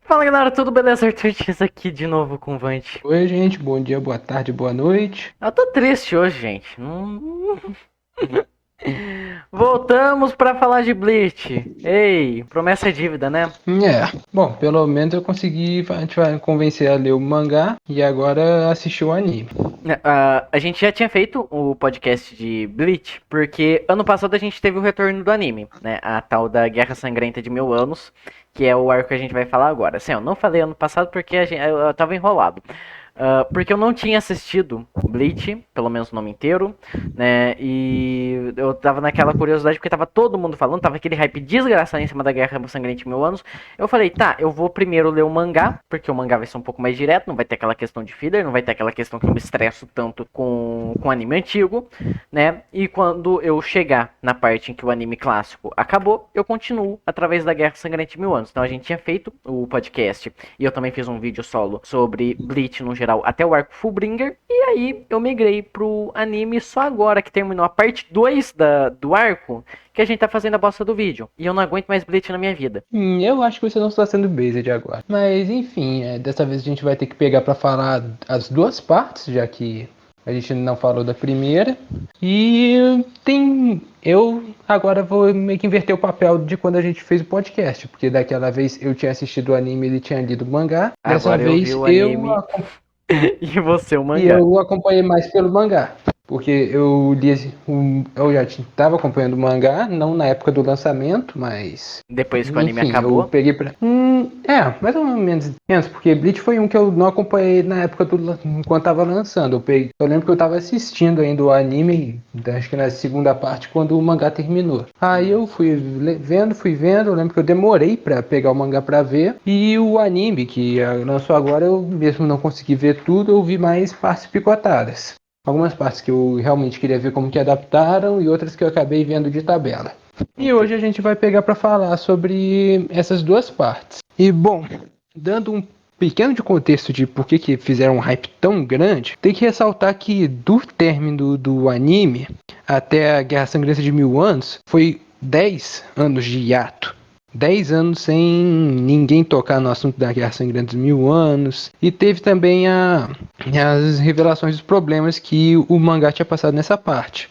Fala galera, tudo beleza? Arthur Dias aqui de novo com o Vante. Oi, gente, bom dia, boa tarde, boa noite. Eu tô triste hoje, gente. Voltamos pra falar de Bleach. Ei, promessa é dívida, né? Bom, pelo menos eu consegui a gente vai convencer a ler o mangá e agora assistir o anime. A gente já tinha feito o podcast de Bleach, porque ano passado a gente teve o retorno do anime, né? A tal da Guerra Sangrenta de 1000 anos, que é o arco que a gente vai falar agora. Assim, eu não falei ano passado porque eu tava enrolado. Porque eu não tinha assistido Bleach, pelo menos o nome inteiro, né? E eu tava naquela curiosidade porque tava todo mundo falando, tava aquele hype desgraçado em cima da Guerra Sangrenta de 1000 anos. Eu falei, tá, eu vou primeiro ler o mangá, porque o mangá vai ser um pouco mais direto, não vai ter aquela questão de filler, não vai ter aquela questão que eu me estresso tanto com anime antigo, né? E quando eu chegar na parte em que o anime clássico acabou, eu continuo através da Guerra Sangrenta de 1000 anos. Então a gente tinha feito o podcast e eu também fiz um vídeo solo sobre Bleach no geral até o arco Fullbringer. E aí eu migrei pro anime só agora que terminou a parte 2 do arco que a gente tá fazendo a bosta do vídeo. E eu não aguento mais Bleach na minha vida. Eu acho que você não está sendo based agora. Mas enfim, dessa vez a gente vai ter que pegar para falar as duas partes, já que a gente não falou da primeira. E eu agora vou meio que inverter o papel de quando a gente fez o podcast, porque daquela vez eu tinha assistido o anime e ele tinha lido o mangá. Dessa Agora eu vi vez o anime e você o E mangá. eu acompanhei mais pelo mangá, porque eu já estava acompanhando o mangá, não na época do lançamento, mas Depois que o anime enfim, eu acabou. peguei pra. Mais ou menos, porque Bleach foi um que eu não acompanhei na época enquanto tava lançando. Eu lembro que eu tava assistindo ainda o anime, acho que na segunda parte, quando o mangá terminou. Aí eu fui vendo, eu lembro que eu demorei pra pegar o mangá pra ver, e o anime que lançou agora, eu mesmo não consegui ver tudo, eu vi mais partes picotadas. Algumas partes que eu realmente queria ver como que adaptaram e outras que eu acabei vendo de tabela. E hoje a gente vai pegar para falar sobre essas duas partes. E bom, dando um pequeno de contexto de por que fizeram um hype tão grande, tem que ressaltar que do término do anime até a Guerra Sangrenta de 1000 anos foi 10 anos de hiato. 10 anos sem ninguém tocar no assunto da Guerra Sangrenta de 1000 anos. E teve também as revelações dos problemas que o mangá tinha passado nessa parte.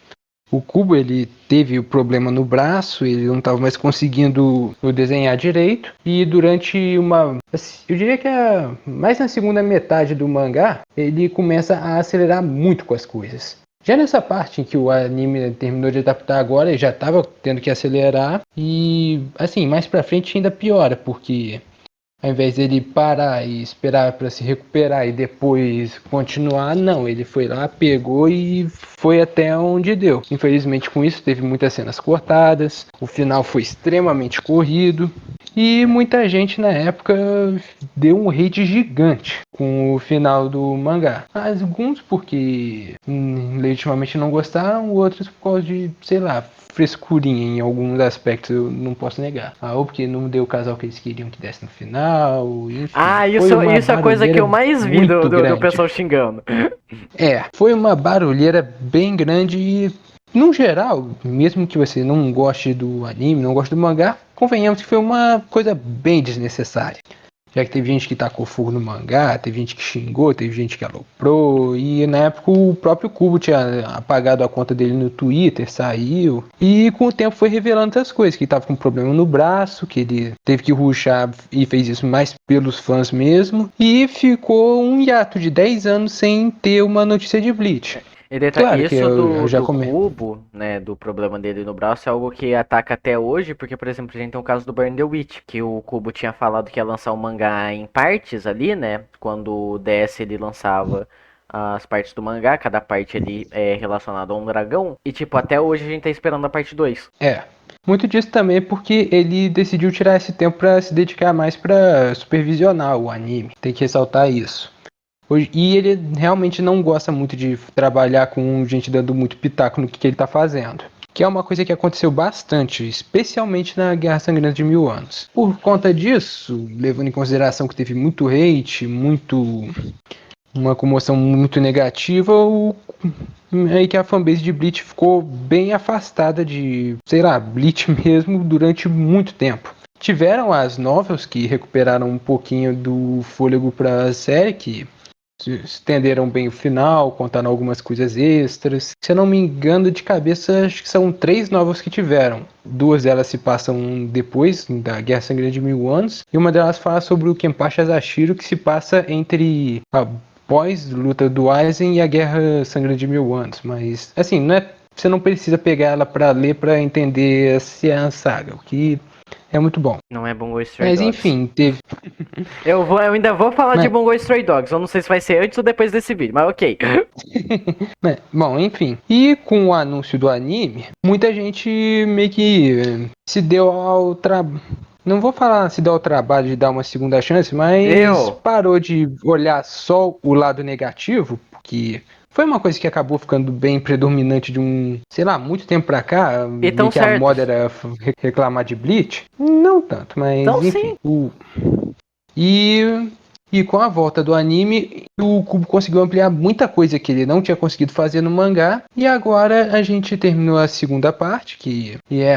O Kubo ele teve o problema no braço, ele não estava mais conseguindo desenhar direito. E durante eu diria que mais na segunda metade do mangá, ele começa a acelerar muito com as coisas. Já nessa parte em que o anime terminou de adaptar agora, ele já estava tendo que acelerar. E assim, mais pra frente ainda piora, porque ao invés dele parar e esperar para se recuperar e depois continuar, não, ele foi lá, pegou e foi até onde deu. Infelizmente com isso teve muitas cenas cortadas, o final foi extremamente corrido e muita gente na época deu um hate gigante com o final do mangá. Alguns porque legitimamente não gostaram, outros por causa de, sei lá, frescurinha em alguns aspectos, eu não posso negar. Ou porque não deu o casal que eles queriam que desse no final, enfim. Ah, Foi uma isso é a coisa que eu barulheira mais vi muito do grande. pessoal xingando. Foi uma barulheira bem grande e, no geral, mesmo que você não goste do anime, não goste do mangá, convenhamos que foi uma coisa bem desnecessária. Já que teve gente que tacou fogo no mangá, teve gente que xingou, teve gente que aloprou, e na época o próprio Kubo tinha apagado a conta dele no Twitter, saiu, e com o tempo foi revelando essas coisas, que ele tava com um problema no braço, que ele teve que rushar e fez isso mais pelos fãs mesmo, e ficou um hiato de 10 anos sem ter uma notícia de Bleach. Claro que Isso eu já do comentei. cubo, né, do problema dele no braço, é algo que ataca até hoje, porque, por exemplo, a gente tem o caso do Burn the Witch, que o Kubo tinha falado que ia lançar o mangá em partes ali, né, quando o DS ele lançava as partes do mangá, cada parte ali é relacionada a um dragão, e, tipo, até hoje a gente tá esperando a parte 2. Muito disso também é porque ele decidiu tirar esse tempo para se dedicar mais para supervisionar o anime. Tem que ressaltar isso. E ele realmente não gosta muito de trabalhar com gente dando muito pitaco no que ele está fazendo. Que é uma coisa que aconteceu bastante, especialmente na Guerra Sangrenta de 1000 anos. Por conta disso, levando em consideração que teve muito hate, uma comoção muito negativa, aí que a fanbase de Bleach ficou bem afastada de, sei lá, Bleach mesmo durante muito tempo. tiveram as novels que recuperaram um pouquinho do fôlego pra série, que estenderam bem o final, contaram algumas coisas extras. Se eu não me engano, de cabeça, acho que são 3 novels que tiveram. 2 delas se passam depois da Guerra Sangrenta de Mil Anos, e uma delas fala sobre o Kenpachi Asashiro, que se passa entre após a luta do Aizen e a Guerra Sangrenta de Mil Anos. Mas, assim, você não precisa pegar ela pra ler pra entender se é a saga, o que é muito bom. Não é Bungo Stray Mas Dogs. enfim, teve. Eu ainda vou falar de Mas- Bungo Stray Dogs. Eu não sei se vai ser antes ou depois desse vídeo, mas ok. Bom, enfim. E com o anúncio do anime, muita gente meio que se deu ao trabalho. Não vou falar se deu ao trabalho de dar uma segunda chance, mas parou de olhar só o lado negativo, porque foi uma coisa que acabou ficando bem predominante de sei lá, muito tempo pra cá. E tão Meio que a certos. moda era reclamar de Bleach. Não tanto, mas Então enfim. sim. E com a volta do anime, o Kubo conseguiu ampliar muita coisa que ele não tinha conseguido fazer no mangá. E agora a gente terminou a segunda parte,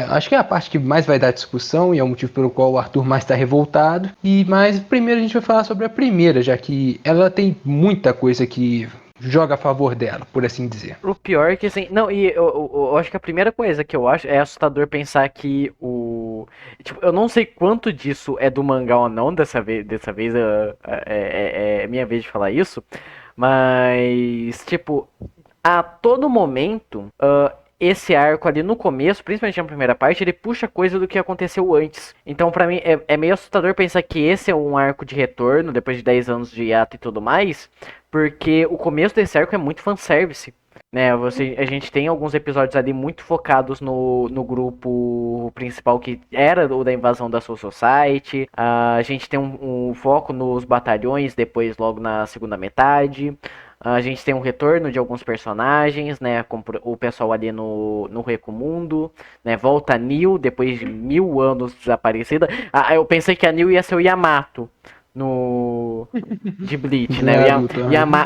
acho que é a parte que mais vai dar discussão e é o motivo pelo qual o Arthur mais está revoltado. Mas primeiro a gente vai falar sobre a primeira, já que ela tem muita coisa que joga a favor dela, por assim dizer. O pior é que assim. Não, e eu acho que a primeira coisa que eu acho é assustador pensar que o. Tipo, eu não sei quanto disso é do mangá ou não, dessa vez é minha vez de falar isso. Mas, tipo, a todo momento, esse arco ali no começo, principalmente na primeira parte, ele puxa coisa do que aconteceu antes. Então, pra mim, é meio assustador pensar que esse é um arco de retorno, depois de 10 anos de hiato e tudo mais, porque o começo desse arco é muito fanservice. Né, a gente tem alguns episódios ali muito focados no grupo principal que era o da invasão da Soul Society. A gente tem um foco nos batalhões depois, logo na segunda metade. A gente tem um retorno de alguns personagens, né? Como o pessoal ali no Recomundo, né? Volta a Neil depois de 1000 anos desaparecida. Eu pensei que a Neil ia ser o Yamato no de Bleach, né?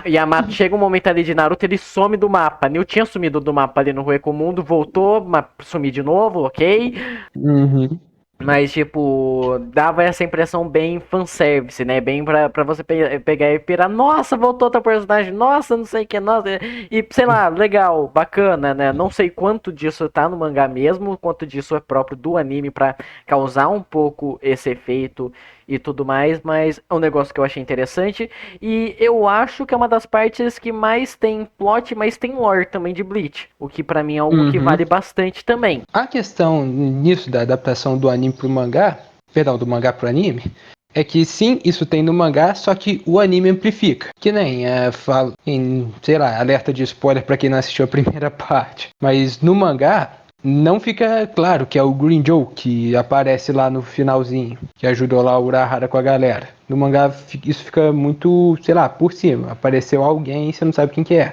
Yamato chega um momento ali de Naruto, ele some do mapa. Neil tinha sumido do mapa ali no Recomundo, voltou, mas sumiu de novo, ok? Uhum. Mas, tipo, dava essa impressão bem fanservice, né? Bem pra você pegar e pirar. Nossa, voltou outro personagem. Nossa, não sei o que, nossa. E, sei lá, legal, bacana, né? Não sei quanto disso tá no mangá mesmo, quanto disso é próprio do anime pra causar um pouco esse efeito e tudo mais. Mas é um negócio que eu achei interessante. E eu acho que é uma das partes que mais tem plot, mas tem lore também de Bleach. O que pra mim é algo que vale bastante também. A questão nisso da adaptação do anime pro mangá, perdão, do mangá pro anime, é que sim, isso tem no mangá, só que o anime amplifica. Que nem falo em, sei lá, alerta de spoiler pra quem não assistiu a primeira parte. Mas no mangá não fica claro que é o Green Joe que aparece lá no finalzinho, que ajudou lá o Urahara com a galera. No mangá isso fica muito, sei lá, por cima. Apareceu alguém e você não sabe quem que é.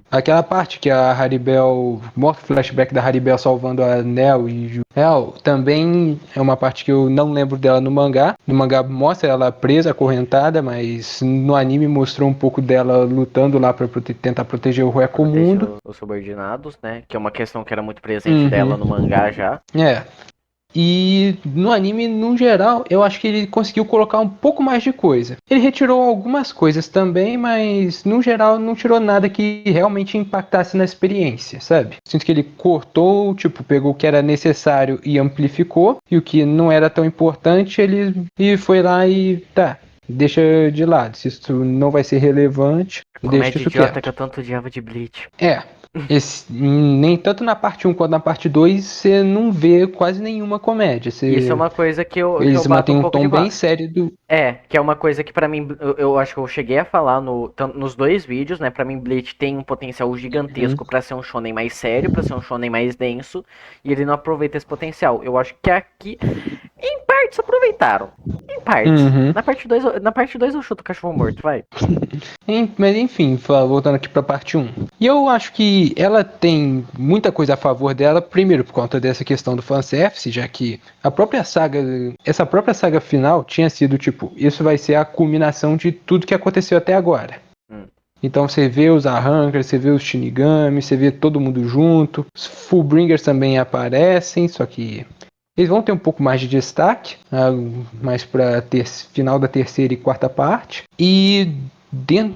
Aquela parte que a Haribel mostra o flashback da Haribel salvando a Nel e Juel também é uma parte que eu não lembro dela no mangá. No mangá mostra ela presa, acorrentada, mas no anime mostrou um pouco dela lutando lá pra tentar proteger o Recomundo. Os subordinados, né? Que é uma questão que era muito presente dela no mangá já. É. E no anime, no geral, eu acho que ele conseguiu colocar um pouco mais de coisa. Ele retirou algumas coisas também, mas no geral não tirou nada que realmente impactasse na experiência, sabe? Sinto que ele cortou, tipo, pegou o que era necessário e amplificou, e o que não era tão importante, ele foi lá e tá, deixa de lado. Se isso não vai ser relevante, deixa Comédia isso idiota quieto. que eu tanto odiava de Bleach. Nem tanto na parte 1 quanto na parte 2 você não vê quase nenhuma comédia. Isso é uma coisa que eu Eles bato mantêm um um pouco de tom bem barra. sério do. Que é uma coisa que pra mim, eu acho que eu cheguei a falar nos dois vídeos, né? Pra mim, Bleach tem um potencial gigantesco pra ser um shonen mais sério, pra ser um shonen mais denso, e ele não aproveita esse potencial. Eu acho que aqui, em partes, aproveitaram. Em partes. Na parte 2 eu chuto o cachorro morto, vai. Mas enfim, voltando aqui pra parte 1. E eu acho que ela tem muita coisa a favor dela, primeiro por conta dessa questão do fanservice, já que essa própria saga final tinha sido tipo, isso vai ser a culminação de tudo que aconteceu até agora. Então você vê os Arrancers, você vê os Shinigami, você vê todo mundo junto. Os Fullbringers também aparecem, só que Eles vão ter um pouco mais de destaque, mais para final da terceira e quarta parte. E dentro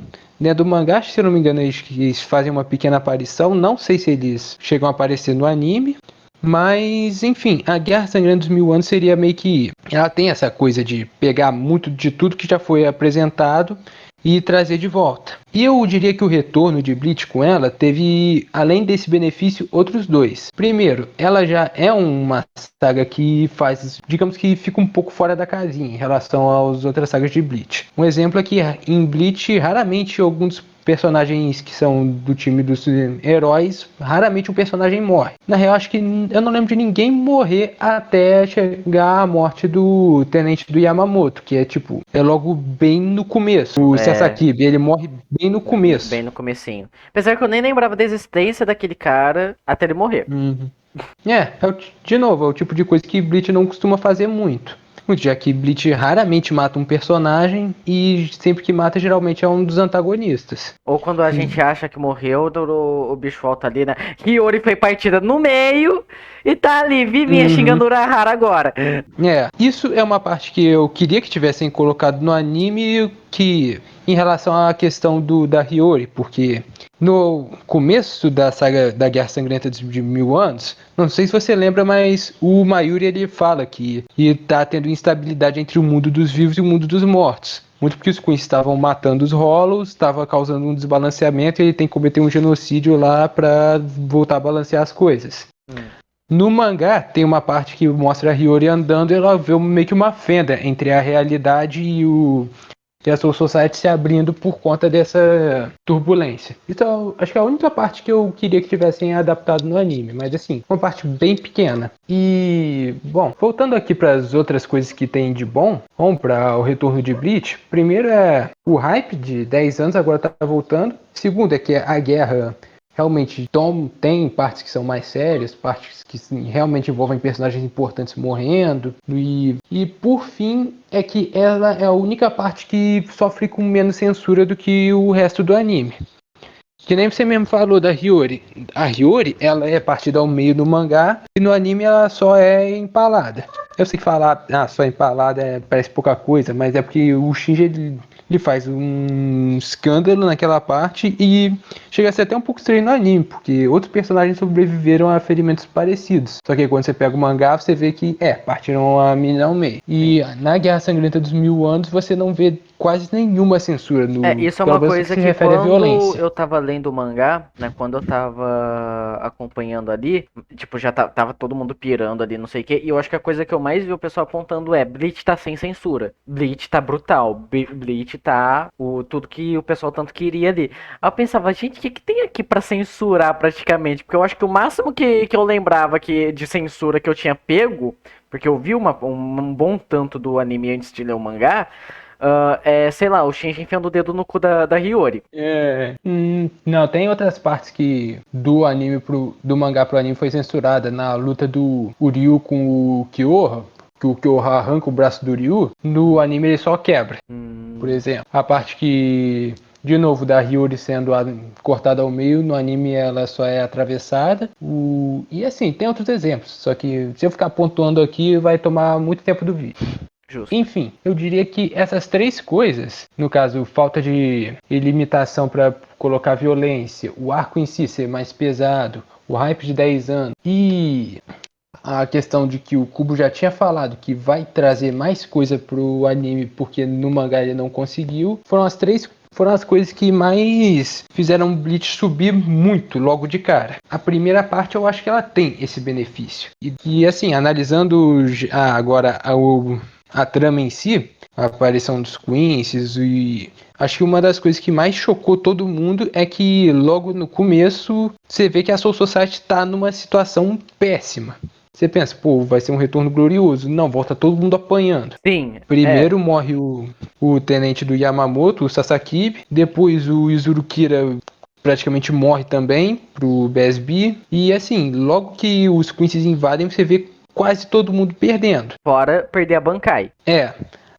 do mangá, se eu não me engano, eles fazem uma pequena aparição. Não sei se eles chegam a aparecer no anime. Mas, enfim, a Guerra Sangrenta dos Mil Anos seria meio que... Ela tem essa coisa de pegar muito de tudo que já foi apresentado e trazer de volta. E eu diria que o retorno de Bleach com ela teve, além desse benefício, outros dois. Primeiro, ela já é uma saga que faz, digamos que fica um pouco fora da casinha em relação às outras sagas de Bleach. Um exemplo é que em Bleach, raramente alguns personagens que são do time dos heróis, raramente um personagem morre. Na real, acho que eu não lembro de ninguém morrer até chegar a morte do tenente do Yamamoto, que é tipo, é logo bem no começo. O Sasakibe, ele morre bem no começo. Bem no comecinho. Apesar que eu nem lembrava da existência daquele cara até ele morrer. De novo, é o tipo de coisa que Bleach não costuma fazer muito. Já que Bleach raramente mata um personagem e sempre que mata, geralmente é um dos antagonistas. Ou quando a gente acha que morreu, o bicho volta ali, né? Hiyori foi partida no meio e tá ali, vivinha xingando Urahara agora. Isso é uma parte que eu queria que tivessem colocado no anime, que em relação à questão da Hiyori, porque no começo da saga da Guerra Sangrenta de 1000 anos, não sei se você lembra, mas o Mayuri ele fala que tá tendo instabilidade entre o mundo dos vivos e o mundo dos mortos. Muito porque os Queens estavam matando os Hollows, estava causando um desbalanceamento e ele tem que cometer um genocídio lá para voltar a balancear as coisas. No mangá, tem uma parte que mostra a Hiyori andando e ela vê meio que uma fenda entre a realidade e a Soul Society se abrindo por conta dessa turbulência. Então, acho que é a única parte que eu queria que tivessem adaptado no anime, mas assim, uma parte bem pequena. E, bom, voltando aqui para as outras coisas que tem de bom, vamos para o retorno de Bleach. Primeiro é o hype de 10 anos, agora tá voltando. Segundo é que a guerra realmente tem partes que são mais sérias, partes que realmente envolvem personagens importantes morrendo. E por fim, é que ela é a única parte que sofre com menos censura do que o resto do anime. Que nem você mesmo falou da Hiyori. A Hiyori, ela é partida ao meio no mangá e no anime ela só é empalada. Eu sei que falar, só empalada parece pouca coisa, mas é porque o Shinji ele faz um escândalo naquela parte e chega a ser até um pouco estranho no anime, porque outros personagens sobreviveram a ferimentos parecidos. Só que quando você pega o mangá, você vê que, partiram a menina ao meio. E na Guerra Sangrenta dos 1000 anos, você não vê quase nenhuma censura no Isso é uma coisa que quando eu tava lendo o mangá, né, quando eu tava acompanhando ali, tipo, já tava todo mundo pirando ali, não sei o que, e eu acho que a coisa que eu mais vi o pessoal apontando é, Bleach tá sem censura, Bleach tá brutal, Bleach tá tudo que o pessoal tanto queria ali. Aí eu pensava, gente, o que tem aqui pra censurar praticamente? Porque eu acho que o máximo que eu lembrava de censura que eu tinha pego, porque eu vi um bom tanto do anime antes de ler o mangá, sei lá, o Shinji enfiando o dedo no cu da Hiyori. Não, tem outras partes que do mangá pro anime foi censurada. Na luta do Ryu com o Kyoha, que o Kyoha arranca o braço do Ryu, no anime ele só quebra. Por exemplo, a parte que, de novo, da Hiyori sendo cortada ao meio, no anime ela só é atravessada. E assim, tem outros exemplos, só que se eu ficar pontuando aqui vai tomar muito tempo do vídeo. Justo. Enfim, eu diria que essas três coisas, no caso, falta de limitação para colocar violência, o arco em si ser mais pesado, o hype de 10 anos e a questão de que o Kubo já tinha falado que vai trazer mais coisa pro anime porque no mangá ele não conseguiu, foram as coisas que mais fizeram Bleach subir muito logo de cara. A primeira parte eu acho que ela tem esse benefício. E assim, analisando agora a trama em si, a aparição dos Quincy's, e acho que uma das coisas que mais chocou todo mundo é que logo no começo você vê que a Soul Society está numa situação péssima. Você pensa, vai ser um retorno glorioso. Não, volta todo mundo apanhando. Sim. Primeiro morre o tenente do Yamamoto, o Sasakibe. Depois o Izurukira praticamente morre também pro BSB. E assim, logo que os Quincy's invadem, você vê quase todo mundo perdendo. Fora perder a Bankai.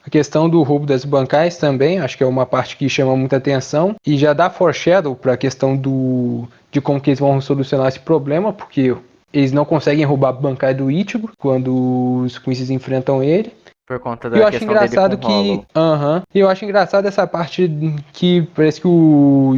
A questão do roubo das bancais também, acho que é uma parte que chama muita atenção. E já dá foreshadow para a questão de como que eles vão solucionar esse problema, porque eles não conseguem roubar a Bankai do Ichigo quando os Quincy's enfrentam ele. Por conta E eu da acho questão dele com engraçado o Hollow. que. E eu acho engraçado essa parte que parece que o.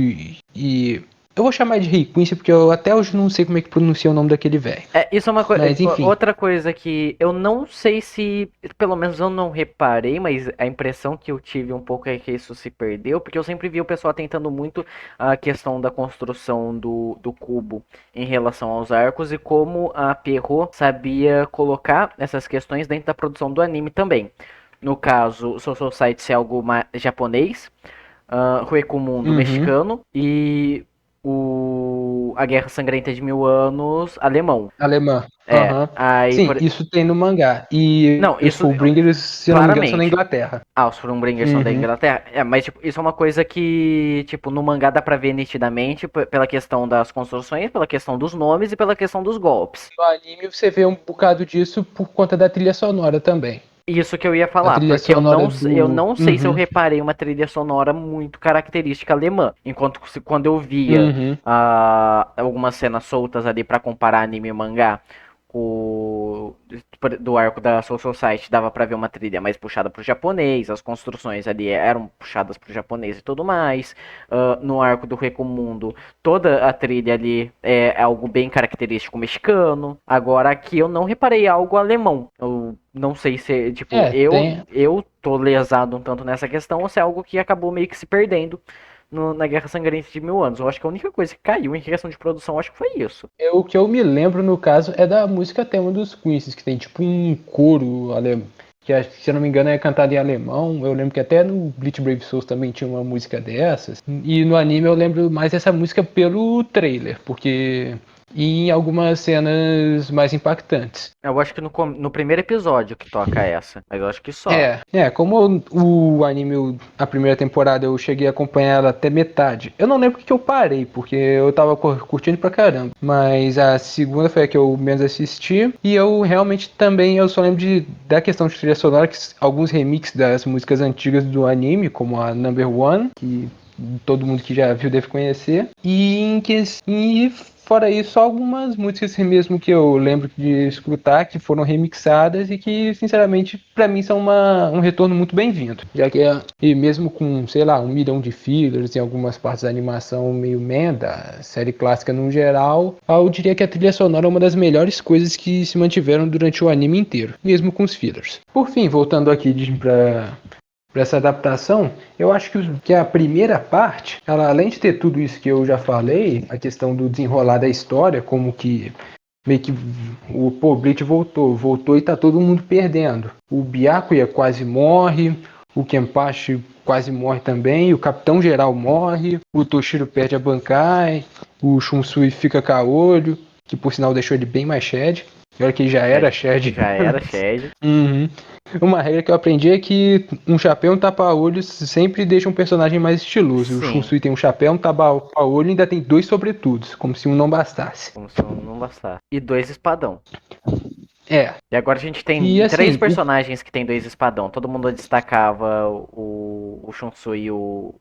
Eu vou chamar de Rei Quincy porque eu até hoje não sei como é que pronuncia o nome daquele velho. Isso é uma coisa. Mas enfim. Outra coisa que eu não sei se. Pelo menos eu não reparei, mas a impressão que eu tive um pouco é que isso se perdeu, porque eu sempre vi o pessoal tentando muito a questão da construção do cubo em relação aos arcos e como a Perro sabia colocar essas questões dentro da produção do anime também. No caso, o Soul Society ser algo japonês, Ruecomundo mexicano e a Guerra Sangrenta de Mil Anos alemão. Alemã. Aí Sim, isso tem no mangá. E não, os isso Fullbringers, se eu não me engano, são na claramente. Inglaterra. Os Frumbringers são da Inglaterra. Mas tipo, isso é uma coisa que, tipo, no mangá dá pra ver nitidamente pela questão das construções, pela questão dos nomes e pela questão dos golpes. No anime você vê um bocado disso por conta da trilha sonora também. Isso que eu ia A falar, trilha porque sonora eu do. não sei se eu reparei uma trilha sonora muito característica alemã. Enquanto quando eu via algumas cenas soltas ali pra comparar anime e mangá, do arco da Soul Society dava pra ver uma trilha mais puxada pro japonês, as construções ali eram puxadas pro japonês e tudo mais. No arco do Recomundo, toda a trilha ali é algo bem característico mexicano. Agora aqui eu não reparei algo alemão. Eu não sei se, tipo, eu tô lesado um tanto nessa questão ou se é algo que acabou meio que se perdendo na Guerra Sangrenta de Mil Anos. Eu acho que a única coisa que caiu em questão de produção, acho que foi isso. O que eu me lembro, no caso, é da música tema dos Queens, que tem tipo um coro alemão. Que, se eu não me engano, é cantado em alemão. Eu lembro que até no Bleach Brave Souls também tinha uma música dessas. E no anime eu lembro mais dessa música pelo trailer, porque e em algumas cenas mais impactantes. Eu acho que no primeiro episódio que toca essa, mas eu acho que só. Como o anime, a primeira temporada, eu cheguei a acompanhar ela até metade. Eu não lembro porque eu parei, porque eu tava curtindo pra caramba. Mas a segunda foi a que eu menos assisti. E eu realmente também, eu só lembro da questão de trilha sonora, que alguns remixes das músicas antigas do anime, como a Number One, que todo mundo que já viu deve conhecer. E fora isso, só algumas músicas mesmo que eu lembro de escutar, que foram remixadas e que, sinceramente, pra mim são um retorno muito bem-vindo. Já que, e mesmo com, sei lá, 1 milhão de fillers em algumas partes da animação meio da série clássica no geral, eu diria que a trilha sonora é uma das melhores coisas que se mantiveram durante o anime inteiro, mesmo com os fillers. Por fim, voltando aqui para essa adaptação, eu acho que a primeira parte, ela, além de ter tudo isso que eu já falei, a questão do desenrolar da história, como que meio que o Bleach voltou e tá todo mundo perdendo. O Byakuya quase morre, o Kenpachi quase morre também, o Capitão Geral morre, o Toshiro perde a Bankai, o Shunsui fica caolho, que por sinal deixou ele bem mais Shed. Olha que já era Shed. Já era Shed. Uma regra que eu aprendi é que um chapéu e um tapa-olhos sempre deixa um personagem mais estiloso. Sim. O Shunsui tem um chapéu, um tapa-olho e ainda tem 2 sobretudos, como se um não bastasse. Como se um não bastasse. E 2 espadão. E agora a gente tem assim, 3 personagens que tem 2 espadão. Todo mundo destacava o Shunsui e o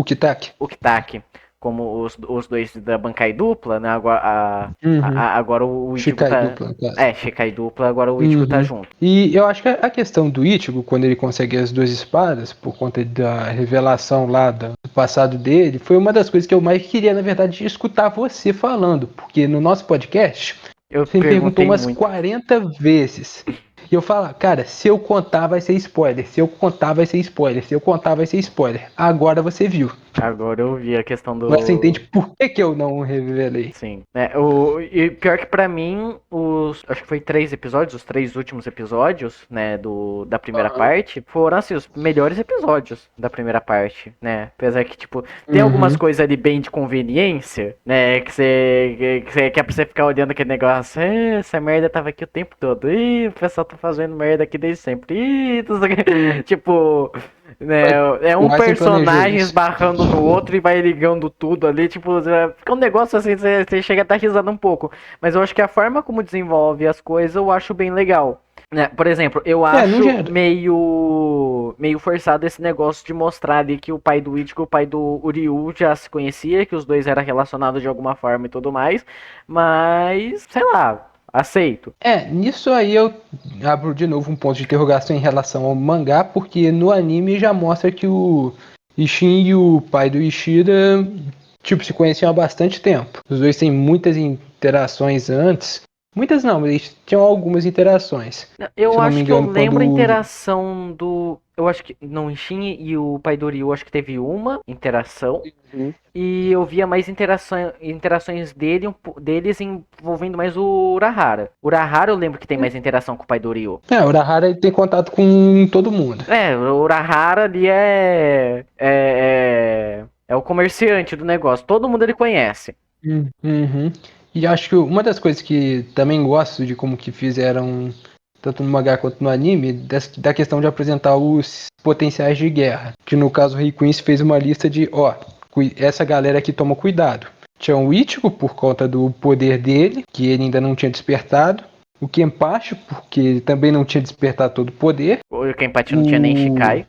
Kitaki. O Kitaki como os 2 da Bankai dupla, né? Agora o Ichigo Shikai tá... dupla, no caso. Shikai dupla, agora o Ichigo tá junto. E eu acho que a questão do Ichigo, quando ele consegue as 2 espadas, por conta da revelação lá do passado dele, foi uma das coisas que eu mais queria, na verdade, escutar você falando. Porque no nosso podcast, você me perguntou umas 40 vezes. E eu falo, cara, se eu contar vai ser spoiler, se eu contar vai ser spoiler, se eu contar vai ser spoiler. Agora você viu. Agora eu vi a questão do... Agora você entende por que eu não revelei. Sim. E pior que pra mim, acho que foi 3 episódios, os 3 últimos episódios, né, da primeira parte, foram, assim, os melhores episódios da primeira parte, né? Apesar que, tipo, tem algumas coisas ali bem de conveniência, né, que você quer pra você ficar olhando aquele negócio, essa merda tava aqui o tempo todo, o pessoal tá fazendo merda aqui desde sempre, tipo... Né, é um personagem esbarrando no outro e vai ligando tudo ali, tipo, fica um negócio assim, você chega a dar risada um pouco. Mas eu acho que a forma como desenvolve as coisas eu acho bem legal. Né, por exemplo, eu É, acho não gera. meio forçado esse negócio de mostrar ali que o pai do Ichigo e o pai do Uryu já se conhecia, que os dois eram relacionados de alguma forma e tudo mais, mas, sei lá, aceito. Nisso aí eu abro de novo um ponto de interrogação em relação ao mangá, porque no anime já mostra que o Ishin e o pai do Ishida, tipo, se conheciam há bastante tempo. Os dois têm muitas interações antes. Muitas não, mas eles tinham algumas interações. Se Eu eu não me acho que eu engano, lembro a quando. interação do. Eu acho que. Não, Shin e o pai do Ryu, acho que teve uma interação. E eu via mais interações deles envolvendo mais o Urahara. O Urahara eu lembro que tem mais interação com o pai do Ryu. O Urahara ele tem contato com todo mundo. É, o Urahara ali é o comerciante do negócio. Todo mundo ele conhece. Uhum. E acho que uma das coisas que também gosto de como que fizeram, tanto no mangá quanto no anime, da questão de apresentar os potenciais de guerra. Que no caso o Rei Queen fez uma lista de, essa galera aqui toma cuidado. Tinha o Ichigo por conta do poder dele, que ele ainda não tinha despertado. O Kenpachi, porque ele também não tinha despertado todo o poder. O Kenpachi não tinha nem Shikai.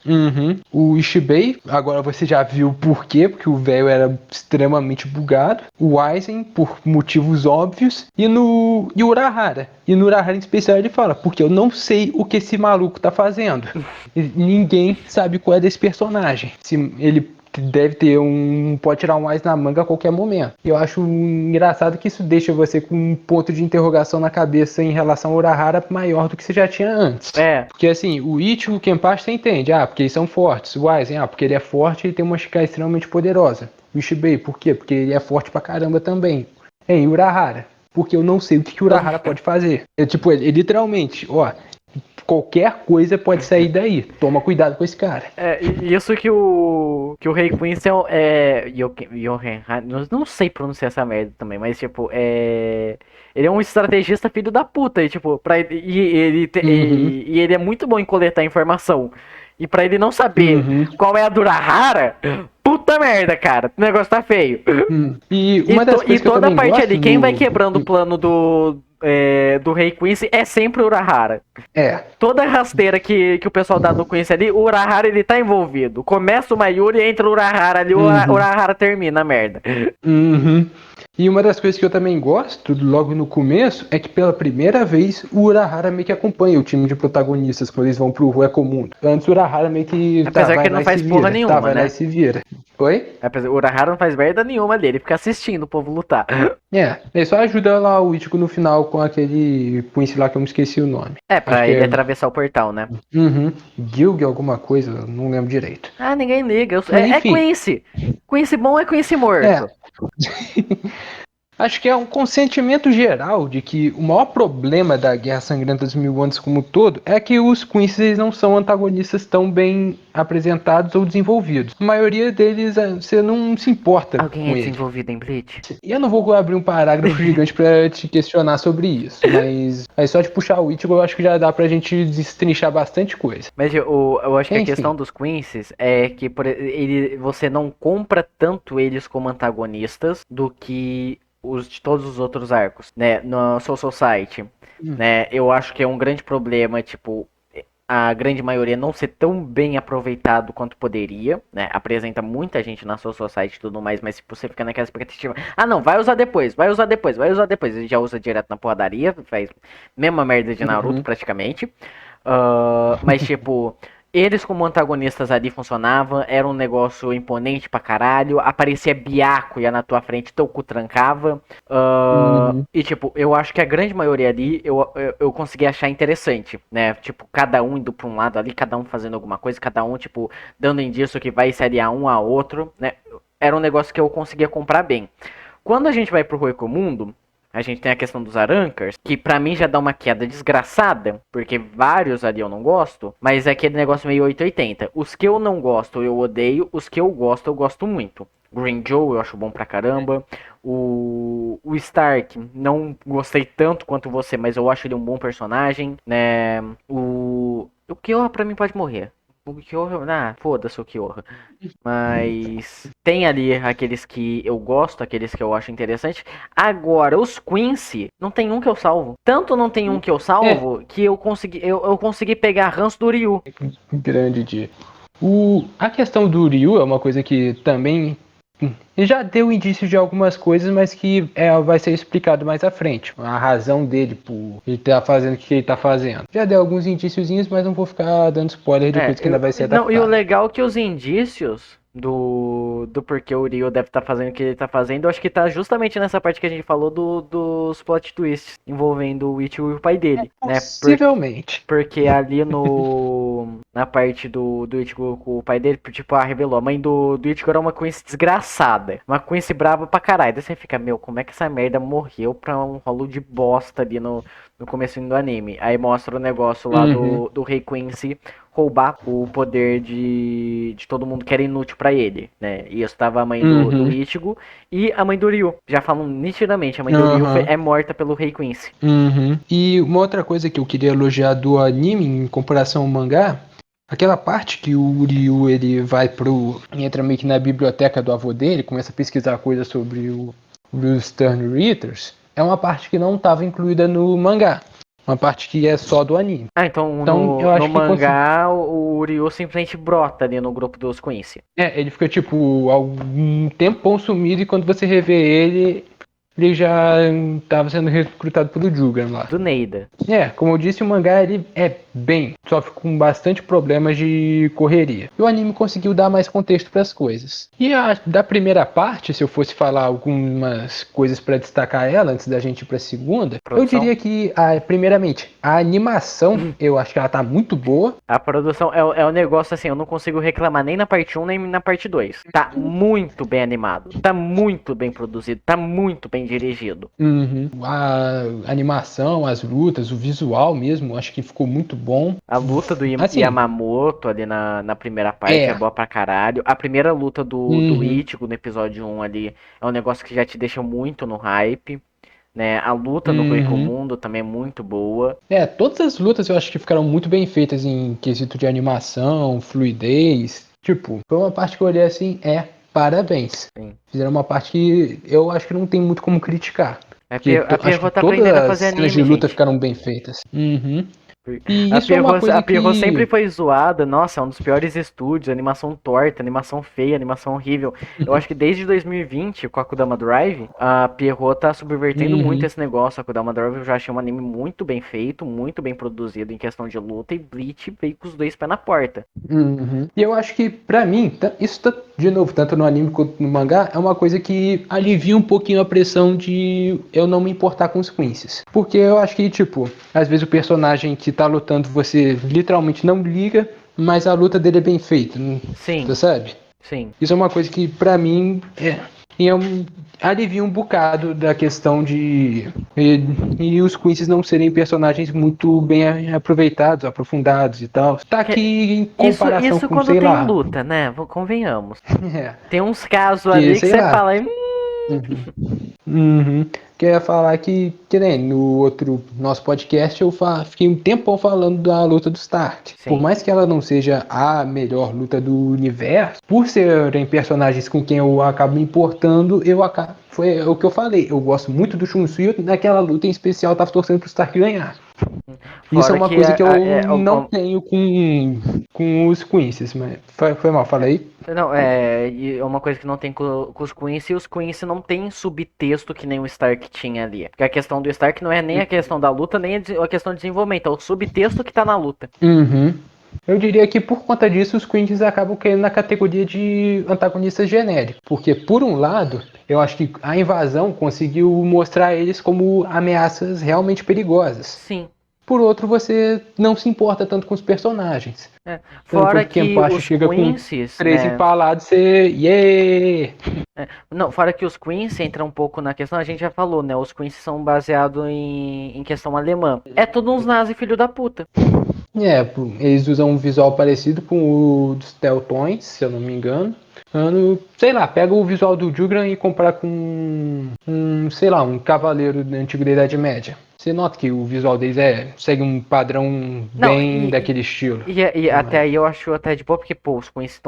O Ishibei, agora você já viu por quê, porque o velho era extremamente bugado. O Aizen, por motivos óbvios. E o Urahara. E no Urahara em especial ele fala, porque eu não sei o que esse maluco tá fazendo. Ninguém sabe qual é desse personagem. Se ele deve ter pode tirar um Aizen na manga a qualquer momento. Eu acho engraçado que isso deixa você com um ponto de interrogação na cabeça em relação ao Urahara maior do que você já tinha antes. É. Porque assim, o Ichigo, o Kenpachi você entende, porque eles são fortes. O Aizen, porque ele é forte e tem uma Shikai extremamente poderosa. O Ishibei, por quê? Porque ele é forte pra caramba também. E o Urahara, porque eu não sei o que o Urahara pode fazer. Ele literalmente, qualquer coisa pode sair daí. Toma cuidado com esse cara. Isso que o Rei Quincy não sei pronunciar essa merda também, mas tipo, ele é um estrategista filho da puta, e tipo, e ele é muito bom em coletar informação. E pra ele não saber qual é a Durahara, puta merda, cara, o negócio tá feio. E uma das coisas que eu toda a também parte gosto ali, quem vai quebrando o plano do Rei Quincy é sempre o Urahara. Toda rasteira que o pessoal dá no Quincy ali, o Urahara ele tá envolvido. Começa o Mayuri, entra o Urahara ali, o Urahara termina a merda. E uma das coisas que eu também gosto, logo no começo, é que pela primeira vez o Urahara meio que acompanha o time de protagonistas quando eles vão pro Rua Comum. Antes o Urahara meio que Apesar que ele não faz porra nenhuma, vai né? lá e se vira. Oi? O Urahara não faz merda nenhuma dele, fica assistindo o povo lutar. Ele só ajuda lá o Ichigo no final com aquele Quincy lá que eu me esqueci o nome. Pra ele atravessar o portal, né? Gilg alguma coisa, não lembro direito. Ninguém liga. Mas É enfim. Quincy. Quincy bom é Quincy morto. Acho que é um consentimento geral de que o maior problema da Guerra Sangrenta dos Mil Anos como um todo é que os Quincy's não são antagonistas tão bem apresentados ou desenvolvidos. A maioria deles você não se importa Alguém com é ele. desenvolvido em Bleach? E eu não vou abrir um parágrafo gigante pra te questionar sobre isso, mas só de puxar o Ichigo eu acho que já dá pra gente destrinchar bastante coisa. Mas eu acho que a Enfim. questão dos Quincy's é que você não compra tanto eles como antagonistas do que os de todos os outros arcos, né? No Soul Society, né? Eu acho que é um grande problema, tipo, a grande maioria não ser tão bem aproveitado quanto poderia, né? Apresenta muita gente na Soul Society e tudo mais, mas tipo, você fica naquela expectativa. Não, vai usar depois, vai usar depois, vai usar depois. Ele já usa direto na porradaria, faz mesma merda de Naruto praticamente. Mas tipo, eles como antagonistas ali funcionavam, era um negócio imponente pra caralho, aparecia Byakuya na tua frente, teu cu trancava. E tipo, eu acho que a grande maioria ali eu consegui achar interessante, né? Tipo, cada um indo pra um lado ali, cada um fazendo alguma coisa, cada um, tipo, dando indício que vai se aliar um a outro, né? Era um negócio que eu conseguia comprar bem. Quando a gente vai pro Roecomundo, a gente tem a questão dos Arancars, que pra mim já dá uma queda desgraçada, porque vários ali eu não gosto, mas é aquele negócio meio 880. Os que eu não gosto eu odeio, os que eu gosto muito. Green Joe eu acho bom pra caramba. O Stark, não gostei tanto quanto você, mas eu acho ele um bom personagem, né? O Killua pra mim pode morrer. O Kyoha, foda-se o Kyoha. Mas tem ali aqueles que eu gosto, aqueles que eu acho interessante. Agora, os Quincy, não tem um que eu salvo. Tanto não tem um que eu salvo que eu consegui pegar ranço do Ryu. Grande dia. A questão do Ryu é uma coisa que também já deu indício de algumas coisas, mas que vai ser explicado mais à frente. A razão dele por ele estar fazendo o que ele está fazendo. Já deu alguns indíciozinhos, mas não vou ficar dando spoiler de coisa que ainda vai ser Não, e o adaptada. legal é que os indícios do porquê o Ryo deve estar fazendo o que ele tá fazendo, eu acho que tá justamente nessa parte que a gente falou dos plot twists envolvendo o Ichigo e o pai dele, né? Possivelmente. Porque ali na parte do Ichigo com o pai dele, tipo, revelou, a mãe do Ichigo era uma Quincy desgraçada, uma Quincy brava pra caralho. Daí você fica, meu, como é que essa merda morreu pra um rolo de bosta ali no comecinho do anime? Aí mostra o negócio lá do Rei Quincy roubar o poder de todo mundo que era inútil pra ele, né? E isso tava a mãe do Ichigo e a mãe do Ryu. Já falam nitidamente, a mãe do Ryu é morta pelo Rei Quincy. E uma outra coisa que eu queria elogiar do anime em comparação ao mangá, aquela parte que o Ryu ele entra meio que na biblioteca do avô dele, começa a pesquisar coisas sobre os Stern Reiters, é uma parte que não estava incluída no mangá. Uma parte que é só do anime. Então Eu acho no que mangá o Ryu simplesmente brota ali no grupo dos Quincy. ele fica tipo algum tempão sumido e quando você revê ele já estava sendo recrutado pelo Jugan lá. Do Neida. Como eu disse, o mangá ele sofre com bastante problemas de correria. E o anime conseguiu dar mais contexto para as coisas. E da primeira parte, se eu fosse falar algumas coisas para destacar ela antes da gente ir para a segunda, Produção. eu diria que primeiramente a animação, eu acho que ela tá muito boa. A produção é um negócio assim, eu não consigo reclamar nem na parte 1 nem na parte 2. Tá muito bem animado, tá muito bem produzido, tá muito bem dirigido. A animação, as lutas, o visual mesmo, acho que ficou muito bom. A luta do Assim, Yamamoto ali na primeira parte é boa pra caralho. A primeira luta do Ichigo no episódio 1 ali é um negócio que já te deixa muito no hype. Né? A luta no Mundo também é muito boa. Todas as lutas eu acho que ficaram muito bem feitas em quesito de animação, fluidez. Tipo, foi uma parte que eu olhei assim, parabéns. Sim. Fizeram uma parte que eu acho que não tem muito como criticar. A Pierrot tá aprendendo a fazer anime, as cenas de luta gente. ficaram bem feitas. E A isso é uma coisa Pierrot que... sempre foi zoada, nossa, é um dos piores estúdios, animação torta, animação feia, animação horrível. Eu acho que desde 2020, com a Akudama Drive, a Pierrot tá subvertendo muito esse negócio. A Akudama Drive eu já achei um anime muito bem feito, muito bem produzido em questão de luta, e Bleach veio com os dois pés na porta. E eu acho que, pra mim, isso tá, de novo, tanto no anime quanto no mangá, é uma coisa que alivia um pouquinho a pressão de eu não me importar com os Quincy's. Porque eu acho que, tipo, às vezes o personagem que tá lutando, você literalmente não liga, mas a luta dele é bem feita. Sim. Você sabe? Sim. Isso é uma coisa que, pra mim, alivia um bocado da questão de e os Quincy's não serem personagens muito bem aproveitados, aprofundados e tal. Tá aqui em comparação isso com, quando sei tem lá... luta, né? Convenhamos. Tem uns casos que, ali que sei você lá, fala... Que eu ia falar que nem no outro nosso podcast eu fiquei um tempão falando da luta do Stark. Sim. Por mais que ela não seja a melhor luta do universo, por serem personagens com quem eu acabo me importando, foi o que eu falei. Eu gosto muito do Shunsui e naquela luta em especial eu tava torcendo pro Stark ganhar. Isso é uma coisa que eu não tenho com os Quincy's, mas foi mal, falei. Não, é uma coisa que não tem com os Quincy, e os Quincy não tem subtexto que nem o Stark tinha ali. Porque a questão do Stark não é nem a questão da luta, nem a questão de desenvolvimento, é o subtexto que tá na luta. Eu diria que por conta disso os Quincy's acabam caindo na categoria de antagonistas genéricos. Porque, por um lado, eu acho que a invasão conseguiu mostrar eles como ameaças realmente perigosas. Sim. Por outro, você não se importa tanto com os personagens. Fora que os chega Quincy's, com 3 empalados, você... Yeah! Não, fora que os Quincy entra um pouco na questão, a gente já falou, né? Os Quincy são baseados em questão alemã. É tudo uns nazi filho da puta. Eles usam um visual parecido com o dos Teltões, se eu não me engano. Sei lá, pega o visual do Jugran e compara com sei lá, um cavaleiro da antiga Idade Média. você nota que o visual deles segue um padrão Não, bem daquele estilo. e até aí eu acho até de boa, porque, pô, os Queens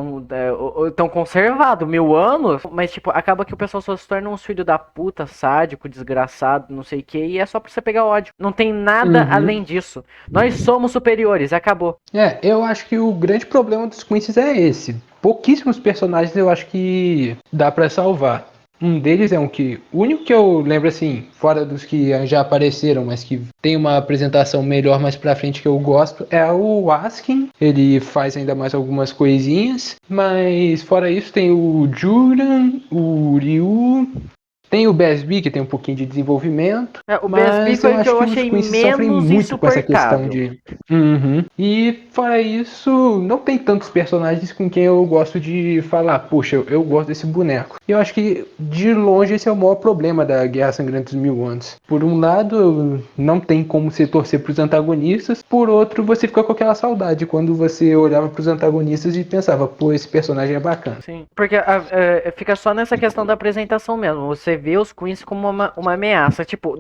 tão conservados, 1000 anos, mas, tipo, acaba que o pessoal só se torna uns filhos da puta, sádico, desgraçado, não sei o que, e é só pra você pegar ódio. Não tem nada além disso. Nós somos superiores, acabou. Eu acho que o grande problema dos Quincy é esse. Pouquíssimos personagens eu acho que dá pra salvar. Um deles é o único que eu lembro assim, fora dos que já apareceram, mas que tem uma apresentação melhor mais pra frente que eu gosto, é o Askin. Ele faz ainda mais algumas coisinhas, mas fora isso tem o Juran, o Ryu, tem o BSB, que tem um pouquinho de desenvolvimento, O BSB mas eu foi o que acho eu que os achei Quincy sofrem menos muito com essa questão insuportável. de... E fora isso, não tem tantos personagens com quem eu gosto de falar, poxa, eu gosto desse boneco. E eu acho que, de longe, esse é o maior problema da Guerra Sangrenta dos 1000 Anos. Por um lado, não tem como você torcer pros antagonistas, por outro, você fica com aquela saudade quando você olhava pros antagonistas e pensava, pô, esse personagem é bacana. Sim, porque fica só nessa questão da apresentação mesmo. Você vê os Queens como uma ameaça. Tipo,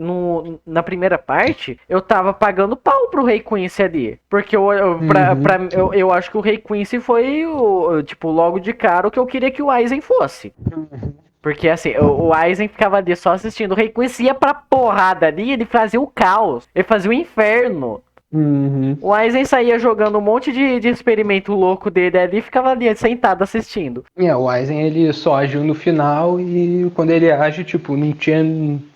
na primeira parte, eu tava pagando pau pro Rei Quincy ali. Porque eu acho que o Rei Quincy foi, tipo, logo de cara o que eu queria que o Aizen fosse. Porque assim, o Aizen ficava ali só assistindo. O Rei Quincy ia pra porrada ali, ele fazia o caos. Ele fazia o inferno. O Aizen saía jogando um monte de experimento louco dele ali e ficava ali sentado assistindo. O Aizen ele só agiu no final e quando ele age, tipo, não tinha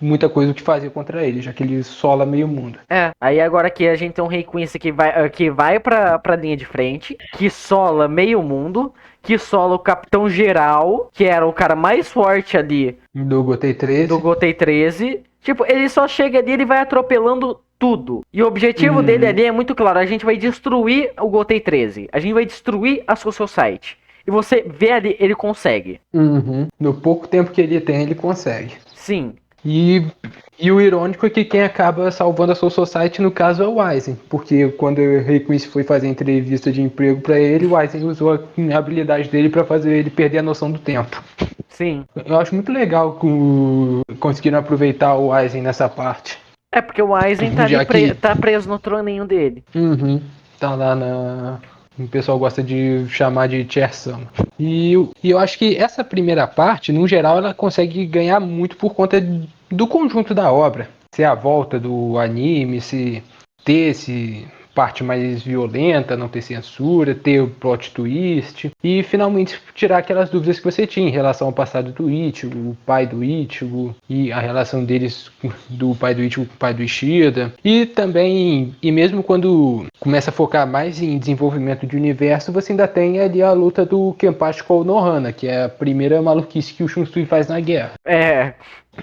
muita coisa o que fazer contra ele, já que ele sola meio mundo. Aí agora aqui a gente tem um Rei Quincy que vai pra linha de frente, que sola meio mundo, que sola o Capitão Geral, que era o cara mais forte ali Do Gotei 13. do Gotei 13. Tipo, ele só chega ali e vai atropelando tudo. E o objetivo dele ali é muito claro: a gente vai destruir o Gotei 13. A gente vai destruir a Soul Society. E você vê ali, ele consegue. No pouco tempo que ele tem, ele consegue. Sim. E o irônico é que quem acaba salvando a Soul Society, no caso, é o Aizen. Porque quando o Rei Quincy foi fazer entrevista de emprego pra ele, o Aizen usou a habilidade dele pra fazer ele perder a noção do tempo. Sim. Eu acho muito legal que conseguiram aproveitar o Aizen nessa parte. É porque o Aizen tá ali Já que tá preso no troninho dele. tá lá o pessoal gosta de chamar de Chair-sama. E eu acho que essa primeira parte, no geral, ela consegue ganhar muito por conta do conjunto da obra. Se a volta do anime, se ter esse parte mais violenta, não ter censura, ter o plot twist e finalmente tirar aquelas dúvidas que você tinha em relação ao passado do Ichigo, o pai do Ichigo e a relação deles do pai do Ichigo com o pai do Ishida e também, e mesmo quando começa a focar mais em desenvolvimento de universo, você ainda tem ali a luta do Kenpachi com o Nohana, que é a primeira maluquice que o Shunsui faz na guerra. É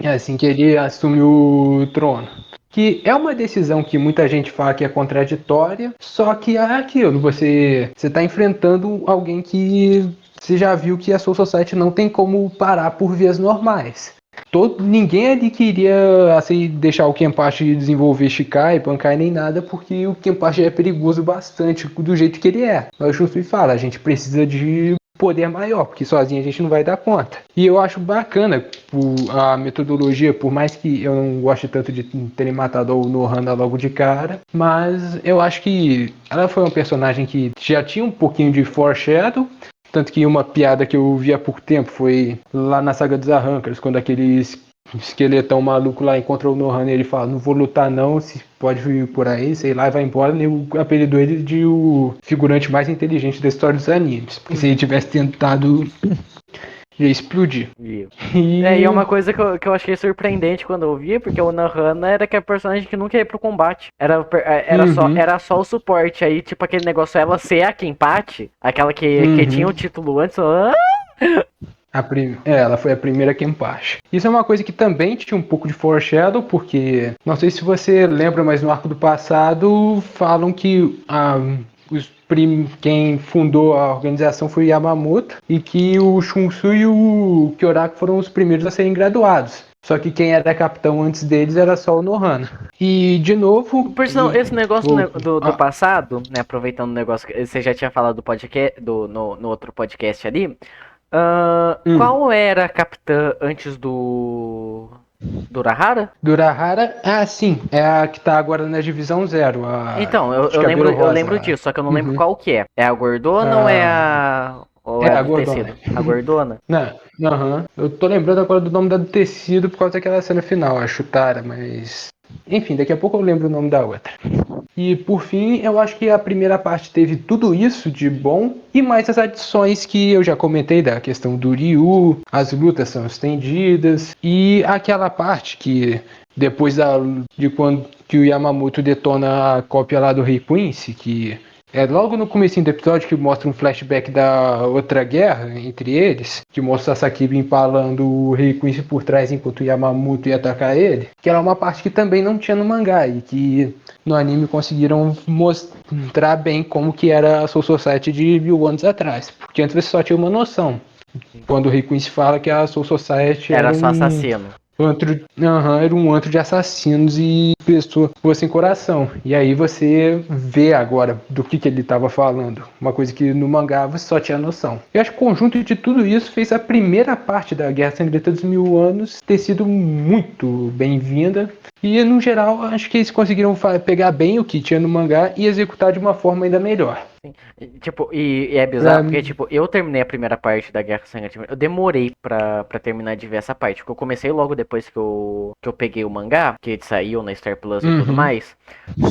assim que ele assume o trono. Que é uma decisão que muita gente fala que é contraditória, só que é aquilo, você está enfrentando alguém que você já viu que a Soul Society não tem como parar por vias normais. Ninguém ali queria assim, deixar o Kenpachi desenvolver Shikai, Bankai nem nada, porque o Kenpachi é perigoso bastante do jeito que ele é. Mas o Shunsui fala, a gente precisa de poder maior, porque sozinho a gente não vai dar conta. E eu acho bacana a metodologia, por mais que eu não goste tanto de terem matado o Nohana logo de cara, mas eu acho que ela foi um personagem que já tinha um pouquinho de foreshadow. Tanto que uma piada que eu vi há pouco tempo foi lá na saga dos Arrancars, quando aquele esqueletão maluco lá encontra o Nohana e ele fala, não vou lutar não, se pode vir por aí, sei lá, e vai embora, e o apelidou ele de o figurante mais inteligente da história dos animes. Porque se ele tivesse tentado, ia explodir. E é uma coisa que eu achei surpreendente quando eu vi, porque o Nohana era aquele personagem que nunca ia pro combate. Era só o suporte. Aí, tipo, aquele negócio, ela ser a Kenpachi, aquela que tinha o título antes. Ela foi a primeira Kenpachi. Isso é uma coisa que também tinha um pouco de foreshadow, porque não sei se você lembra, mas no arco do passado falam que quem fundou a organização foi o Yamamoto e que o Shunsui e o Kyoraku foram os primeiros a serem graduados. Só que quem era capitão antes deles era só o Nohana. E, de novo... Por sinal, esse negócio do passado, né, aproveitando o negócio que você já tinha falado do podcast, no outro podcast ali, qual era a capitã antes do Durahara? Durahara, sim, é a que tá agora na Divisão Zero, a Então, eu, de eu cabelo lembro, eu rosa lembro lá. disso, só que eu não lembro Uhum. qual que é. É a gordona ou é Ah, a. Ou é é a a do gordona. tecido? A gordona? Não, aham. Eu tô lembrando agora do nome da do tecido por causa daquela cena final, a Chutara, mas. Enfim, daqui a pouco eu lembro o nome da outra. E por fim, eu acho que a primeira parte teve tudo isso de bom e mais as adições que eu já comentei da questão do Ryu, as lutas são estendidas e aquela parte que depois de quando que o Yamamoto detona a cópia lá do Rei Quincy, que é logo no começo do episódio que mostra um flashback da outra guerra entre eles, que mostra Sakiba empalando o Rei Quincy por trás enquanto o Yamamoto ia atacar ele, que era uma parte que também não tinha no mangá e que no anime conseguiram mostrar bem como que era a Soul Society de 1000 anos atrás, porque antes você só tinha uma noção. Quando o Rei Quincy fala que a Soul Society Era era só um assassino. era um antro de assassinos e pessoas sem coração. E aí você vê agora do que ele estava falando. Uma coisa que no mangá você só tinha noção. Eu acho que o conjunto de tudo isso fez a primeira parte da Guerra Sangrenta dos 1000 anos ter sido muito bem-vinda. E no geral, acho que eles conseguiram pegar bem o que tinha no mangá e executar de uma forma ainda melhor. Tipo, e é bizarro Pra... porque, tipo, eu terminei a primeira parte da Guerra Sangrante. Eu demorei pra terminar de ver essa parte. Porque eu comecei logo depois que eu peguei o mangá, que ele saiu na Star Plus e tudo Uhum, mais.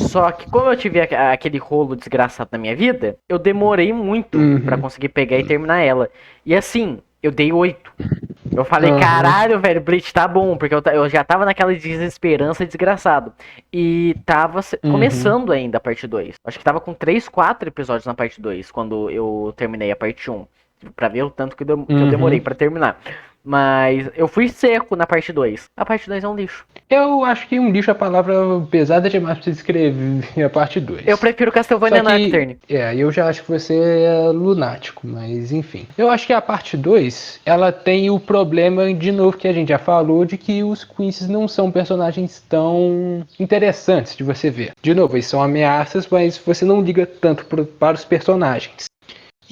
Só que como eu tive aquele rolo desgraçado na minha vida, eu demorei muito pra uhum, conseguir pegar e terminar ela. E assim, eu dei 8. Eu falei, uhum, caralho, velho, Bleach tá bom, porque eu já tava naquela desesperança desgraçado. E tava uhum, começando ainda a parte 2. Acho que tava com 3, 4 episódios na parte 2 quando eu terminei a parte 1. Pra ver o tanto que eu demorei uhum. pra terminar. Mas eu fui seco na parte 2. A parte 2 é um lixo. Eu acho que um lixo é a palavra pesada demais pra descrever a parte Eu 2. prefiro Só Castlevania que, Nocturne. eu já acho que você é lunático, mas enfim. Eu acho que a parte 2 ela tem o problema, de novo, que a gente já falou, de que os Quincy's não são personagens tão interessantes de você ver. De novo, eles são ameaças, mas você não liga tanto para os personagens.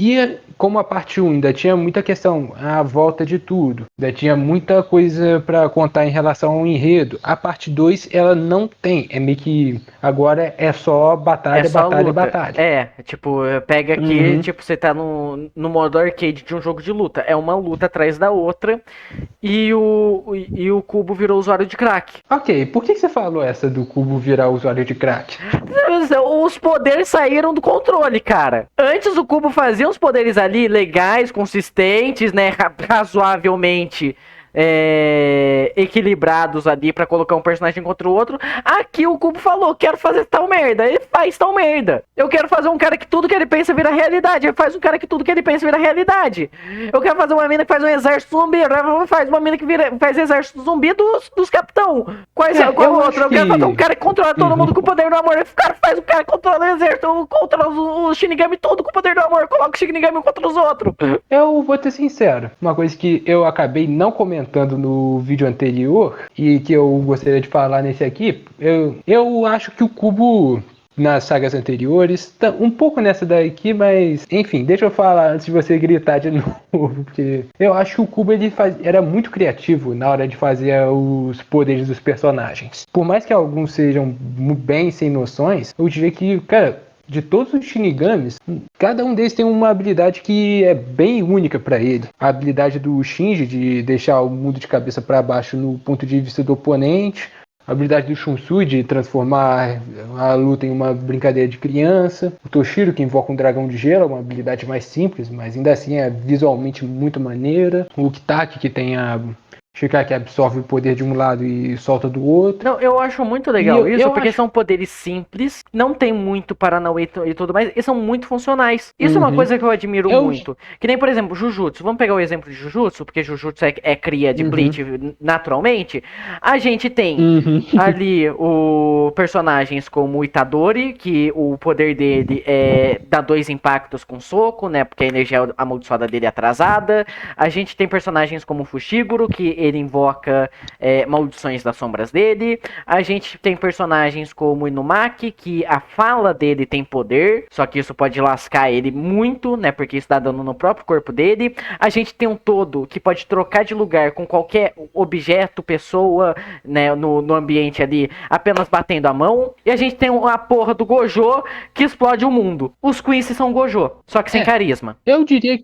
E como a parte 1 ainda tinha muita questão à volta de tudo, ainda tinha muita coisa para contar em relação ao enredo, a parte 2 ela não tem, é meio que agora é só É batalha, só batalha, luta. batalha. É, tipo, pega aqui, Uhum. tipo, você tá no modo arcade de um jogo de luta. É uma luta atrás da outra. E o Cubo virou usuário de crack. Ok, por que você falou essa do cubo virar usuário de crack? Os poderes saíram do controle, cara. Antes o Cubo fazia uns poderes ali legais, consistentes, né? Razoavelmente equilibrados ali pra colocar um personagem contra o outro. Aqui o Cubo falou: quero fazer tal merda. Ele faz tal merda. Eu quero fazer um cara que tudo que ele pensa vira realidade. Ele faz um cara que tudo que ele pensa vira realidade. Eu quero fazer uma mina que faz um exército zumbi. Faz uma mina que faz exército zumbi dos capitão. Qual Eu outro? acho Eu quero fazer um que. cara que controla todo Uhum. mundo com o poder do amor. O cara faz um cara que controla o exército, controla o Shinigami todo com o poder do amor. Coloca o Shinigami contra os outros. Eu vou ter sincero, uma coisa que eu acabei não comentando no vídeo anterior e que eu gostaria de falar nesse aqui, eu acho que o Cubo nas sagas anteriores, tá um pouco nessa daqui, mas enfim, deixa eu falar antes de você gritar de novo, porque eu acho que o Cubo era muito criativo na hora de fazer os poderes dos personagens. Por mais que alguns sejam bem sem noções, eu diria que, cara, de todos os Shinigamis, cada um deles tem uma habilidade que é bem única para ele. A habilidade do Shinji de deixar o mundo de cabeça para baixo no ponto de vista do oponente. A habilidade do Shunsui de transformar a luta em uma brincadeira de criança. O Toshiro que invoca um dragão de gelo, uma habilidade mais simples, mas ainda assim é visualmente muito maneira. O Kitaki que tem a Shikari que absorve o poder de um lado e solta do outro. Não, eu acho muito E legal eu, isso, eu porque acho. são poderes simples, não tem muito Paranauê e tudo mais, e são muito funcionais. Isso é uma Uhum. coisa que eu admiro Eu. muito. Que nem, por exemplo, Jujutsu. Vamos pegar o exemplo de Jujutsu, porque Jujutsu é cria de Uhum. Bleach naturalmente. A gente tem Uhum. ali o personagens como o Itadori, que o poder dele é dar 2 impactos com soco, né? Porque a energia amaldiçoada dele é atrasada. A gente tem personagens como o Fushiguro, que ele invoca maldições das sombras dele. A gente tem personagens como Inumaki, que a fala dele tem poder, só que isso pode lascar ele muito, né? Porque isso dá dano no próprio corpo dele. A gente tem um todo que pode trocar de lugar com qualquer objeto, pessoa, né? No ambiente ali, apenas batendo a mão. E a gente tem a porra do Gojo que explode o mundo. Os Quincy são Gojo, só que sem carisma. Eu diria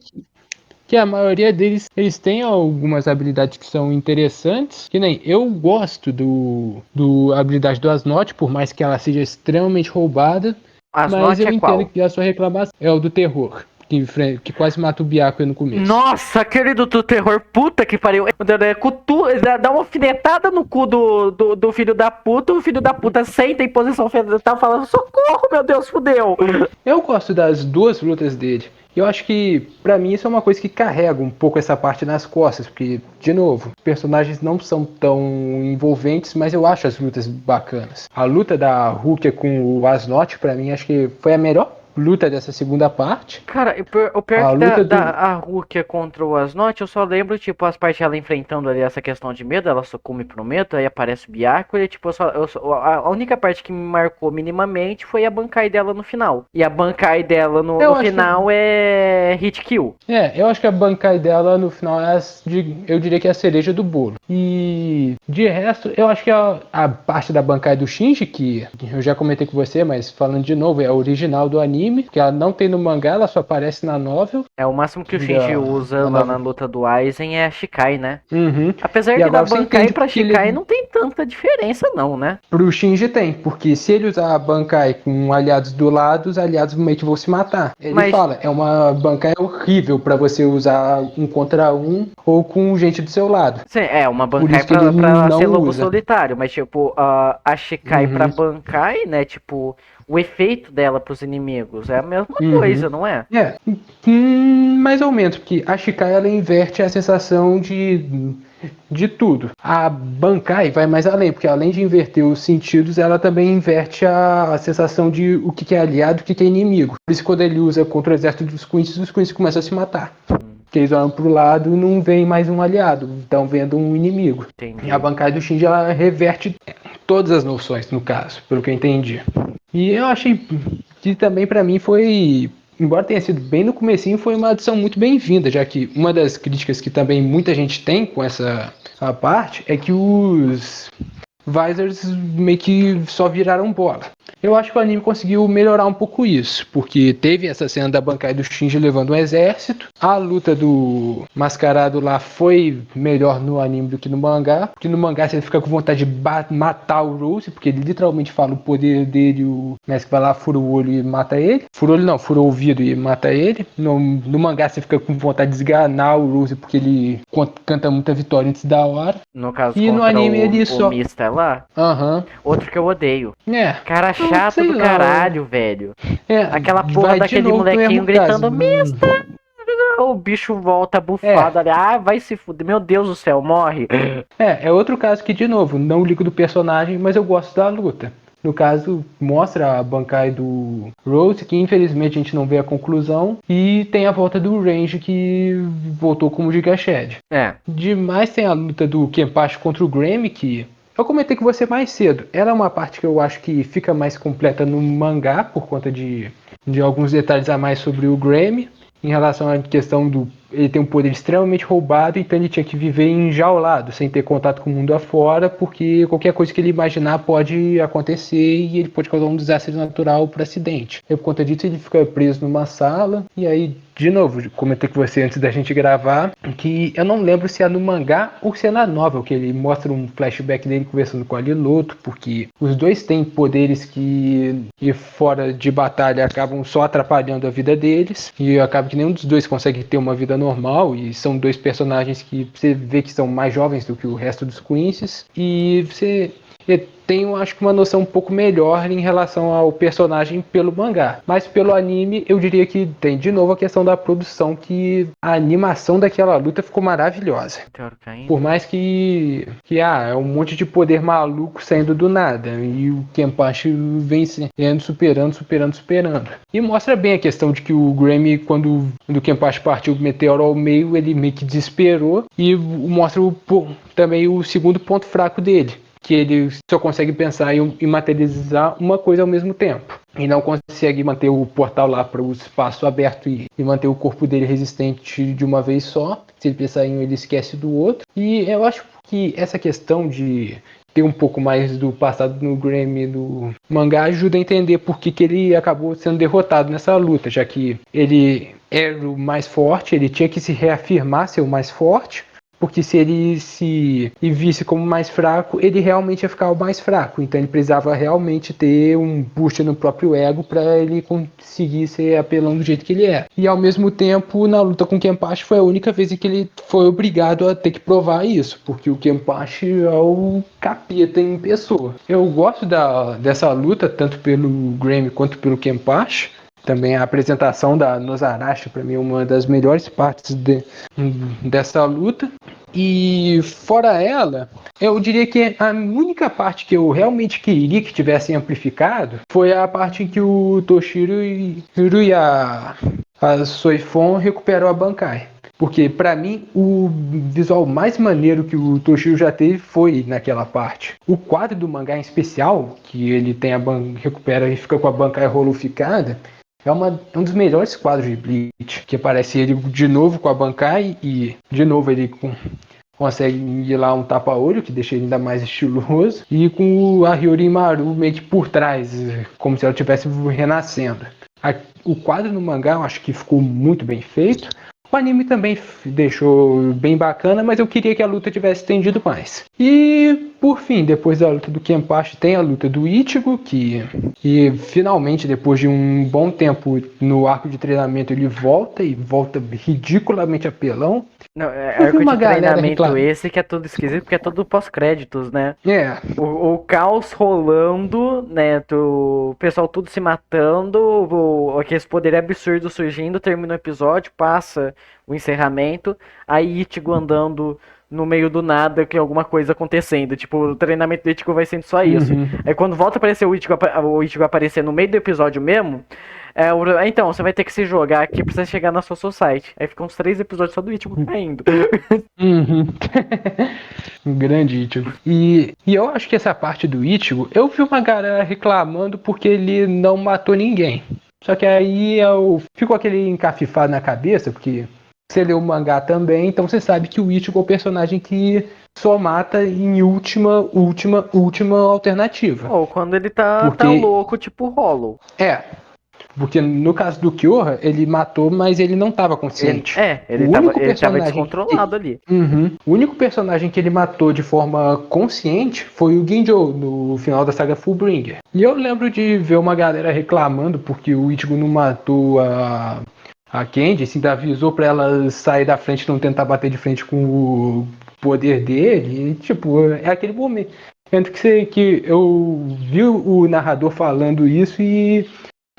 que a maioria deles, eles têm algumas habilidades que são interessantes, que nem eu gosto do habilidade do Asnote, por mais que ela seja extremamente roubada, mas Asnote eu é entendo qual? que a sua reclamação é o do terror, que quase mata o Byakuya no começo. Nossa, aquele do terror, puta que pariu. Dá uma alfinetada no cu do filho da puta, o filho da puta senta em posição fetal falando, socorro, meu Deus, fudeu. Eu gosto das duas lutas dele. Eu acho que, pra mim, isso é uma coisa que carrega um pouco essa parte nas costas, porque, de novo, os personagens não são tão envolventes, mas eu acho as lutas bacanas. A luta da Rukia com o Asnote, pra mim, acho que foi a melhor luta dessa segunda parte. Cara, o pior A que luta a Rukia contra o Asnote, eu só lembro, tipo, as partes dela enfrentando ali essa questão de medo, ela sucumbe pro medo, aí aparece o Byakuya, e, tipo, a única parte que me marcou minimamente foi a Bankai dela no final. E a Bankai dela no final é hit kill. Eu acho que a Bankai dela, no final, eu diria que é a cereja do bolo. E, de resto, eu acho que a parte da Bankai do Shinji, que eu já comentei com você, mas falando de novo, é a original do anime, que ela não tem no mangá, ela só aparece na novel. É, o máximo que o Shinji usa lá na luta do Aizen é a Shikai, né? Uhum. Apesar E que da agora você Bankai entende pra porque Shikai ele... não tem tanta diferença não, né? Pro Shinji tem, porque se ele usar a Bankai com aliados do lado, os aliados meio que vão se matar. Ele fala, é uma Bankai horrível pra você usar um contra um ou com gente do seu lado. Sim, é uma Por Bankai isso que ele pra não ser lobo usa. solitário, mas tipo, a Shikai pra Bankai, né, tipo, o efeito dela pros inimigos é a mesma coisa, não é? Mais ou menos, porque a Shikai ela inverte a sensação de tudo. A Bankai vai mais além, porque além de inverter os sentidos, ela também inverte a sensação de o que é aliado e o que é inimigo. Por isso, quando ele usa contra o exército dos Quincy, os Quincy começam a se matar. Porque eles olham pro lado e não veem mais um aliado, estão vendo um inimigo. Entendi. E a Bankai do Shinji, ela reverte todas as noções, no caso, pelo que eu entendi. E eu achei que também pra mim foi, embora tenha sido bem no comecinho, foi uma adição muito bem-vinda, já que uma das críticas que também muita gente tem com essa parte é que os Visors meio que só viraram bola. Eu acho que o anime conseguiu melhorar um pouco isso, porque teve essa cena da Bankai do Shinji levando um exército, a luta do Mascarado lá foi melhor no anime do que no mangá, porque no mangá você fica com vontade de matar o Rose, porque ele literalmente fala o poder dele, o Mestre vai lá, fura o olho e mata ele. Fura o olho não, fura o ouvido e mata ele. No mangá você fica com vontade de esganar o Rose, porque ele canta muita vitória antes da hora. No caso, E contra no anime ele só... Mista lá, outro que eu odeio. Cara chato do caralho, velho. Aquela porra daquele molequinho gritando, Mista! O bicho volta bufado ali. Ah, vai se fuder. Meu Deus do céu, morre. É outro caso que, de novo, não ligo do personagem, mas eu gosto da luta. No caso, mostra a Bankai do Rose, que infelizmente a gente não vê a conclusão. E tem a volta do Range, que voltou como Giga Shed. Demais tem a luta do Kenpachi contra o Grammy, que eu comentei com você mais cedo. Ela é uma parte que eu acho que fica mais completa no mangá, por conta de alguns detalhes a mais sobre o Grammy. Em relação à questão do... Ele tem um poder extremamente roubado, então ele tinha que viver enjaulado, sem ter contato com o mundo afora, porque qualquer coisa que ele imaginar pode acontecer e ele pode causar um desastre natural por acidente. E por conta disso ele fica preso numa sala, e aí, de novo, comentei com você antes da gente gravar, que eu não lembro se é no mangá ou se é na novel, que ele mostra um flashback dele conversando com a Liloto, porque os dois têm poderes que fora de batalha acabam só atrapalhando a vida deles, e acaba que nenhum dos dois consegue ter uma vida normal, e são dois personagens que você vê que são mais jovens do que o resto dos Quincy's, e tenho, acho que, uma noção um pouco melhor em relação ao personagem pelo mangá. Mas pelo anime, eu diria que tem de novo a questão da produção, que a animação daquela luta ficou maravilhosa. Por mais que é um monte de poder maluco saindo do nada. E o Kenpachi vem sendo superando. E mostra bem a questão de que o Grammy, quando o Kenpachi partiu o meteoro ao meio, ele meio que desesperou. E mostra também o segundo ponto fraco dele, que ele só consegue pensar em materializar uma coisa ao mesmo tempo. E não consegue manter o portal lá para o espaço aberto e manter o corpo dele resistente de uma vez só. Se ele pensar em um, ele esquece do outro. E eu acho que essa questão de ter um pouco mais do passado no Grammy do mangá ajuda a entender por que ele acabou sendo derrotado nessa luta, já que ele era o mais forte, ele tinha que se reafirmar ser o mais forte, porque se ele se visse como mais fraco, ele realmente ia ficar o mais fraco. Então ele precisava realmente ter um boost no próprio ego para ele conseguir ser apelão do jeito que ele é. E ao mesmo tempo, na luta com o Kenpachi, foi a única vez em que ele foi obrigado a ter que provar isso, porque o Kenpachi é o capeta em pessoa. Eu gosto dessa luta, tanto pelo Grammy quanto pelo Kenpachi. Também a apresentação da Nozarashi, para mim, é uma das melhores partes dessa luta. E fora ela, eu diria que a única parte que eu realmente queria que tivesse amplificado foi a parte em que o Toshiro e a Soifon recuperou a Bankai. Porque, pra mim, o visual mais maneiro que o Toshiro já teve foi naquela parte. O quadro do mangá em especial, que ele tem recupera e fica com a Bankai roluficada, é um dos melhores quadros de Bleach, que aparece ele de novo com a Bankai e de novo ele consegue ir lá um tapa-olho, que deixa ele ainda mais estiloso, e com a Hiyori Maru meio que por trás, como se ela estivesse renascendo. O quadro no mangá eu acho que ficou muito bem feito. O anime também deixou bem bacana, mas eu queria que a luta tivesse estendido mais. E, por fim, depois da luta do Kenpachi, tem a luta do Ichigo, que finalmente, depois de um bom tempo no arco de treinamento, ele volta ridiculamente apelão. Não, é Eu vi arco uma de galera treinamento reclamando. esse que é tudo esquisito, porque é tudo pós-créditos, né? É, O caos rolando, né? O pessoal tudo se matando, aqueles poderes absurdos surgindo, termina o episódio, passa o encerramento, aí Ichigo andando no meio do nada, que alguma coisa acontecendo. Tipo, o treinamento do Ichigo vai sendo só isso. Aí quando volta a aparecer o Ichigo aparecer no meio do episódio mesmo, então, você vai ter que se jogar aqui pra você chegar na sua society. Aí ficam uns 3 episódios só do Ichigo caindo. Um grande Ichigo. E eu acho que essa parte do Ichigo, eu vi uma galera reclamando porque ele não matou ninguém. Só que aí eu fico aquele encafifado na cabeça, porque você leu o mangá também, então você sabe que o Ichigo é o personagem que só mata em última alternativa. Ou quando ele tá Porque, louco, tipo Hollow. porque no caso do Kyoha, ele matou, mas ele não estava consciente. O único Ele tava personagem descontrolado ali. O único personagem que ele matou de forma consciente foi o Ginjo no final da saga Fullbringer. E eu lembro de ver uma galera reclamando porque o Ichigo não matou a Candy, assim, avisou pra ela sair da frente e não tentar bater de frente com o poder dele. E, tipo, é aquele momento que eu vi o narrador falando isso e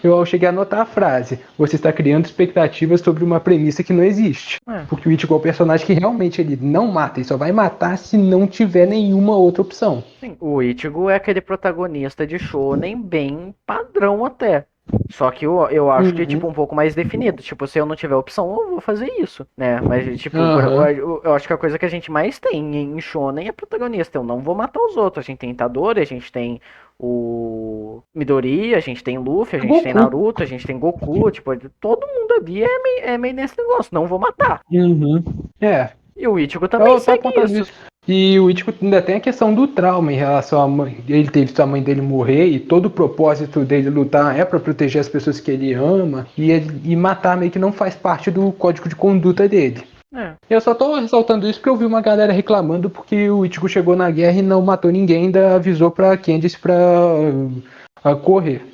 eu cheguei a anotar a frase: você está criando expectativas sobre uma premissa que não existe. Porque o Ichigo é um personagem que realmente ele não mata, ele só vai matar se não tiver nenhuma outra opção. Sim, o Ichigo é aquele protagonista de shonen bem padrão até. Só que eu acho que, tipo, um pouco mais definido. Tipo, se eu não tiver opção, eu vou fazer isso, né? Mas, tipo, eu acho que a coisa que a gente mais tem em shonen é protagonista. Eu não vou matar os outros. A gente tem Itadori, a gente tem o Midori, a gente tem Luffy, a gente tem Naruto, a gente tem Goku. Tipo, todo mundo ali é meio nesse negócio. Não vou matar. É. E o Ichigo também segue isso. E o Ichigo ainda tem a questão do trauma em relação à mãe. Ele teve sua mãe dele morrer e todo o propósito dele lutar é para proteger as pessoas que ele ama. E matar meio que não faz parte do código de conduta dele. Eu só tô ressaltando isso porque eu vi uma galera reclamando porque o Ichigo chegou na guerra e não matou ninguém, ainda avisou pra Candice pra correr.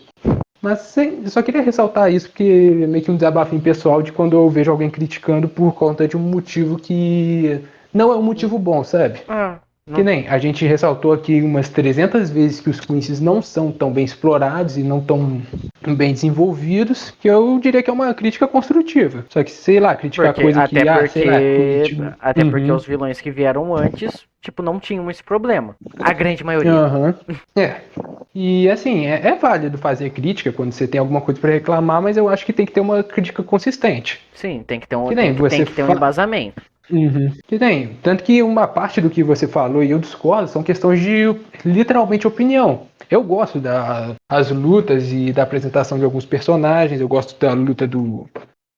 Mas eu só queria ressaltar isso porque é meio que um desabafinho pessoal de quando eu vejo alguém criticando por conta de um motivo que não é um motivo bom, sabe? Que nem a gente ressaltou aqui umas 300 vezes que os Quincy's não são tão bem explorados e não tão bem desenvolvidos, que eu diria que é uma crítica construtiva. Só que, sei lá, criticar Porque, coisa que, sei lá, até porque os vilões que vieram antes, tipo, não tinham esse problema. A grande maioria. Aham. É. E assim, é válido fazer crítica quando você tem alguma coisa pra reclamar, mas eu acho que tem que ter uma crítica consistente. Sim, tem que ter um, Que nem tem você que ter um embasamento. Uhum. Que tem. Tanto que uma parte do que você falou e eu discordo são questões de literalmente opinião. Eu gosto das lutas e da apresentação de alguns personagens. Eu gosto da luta do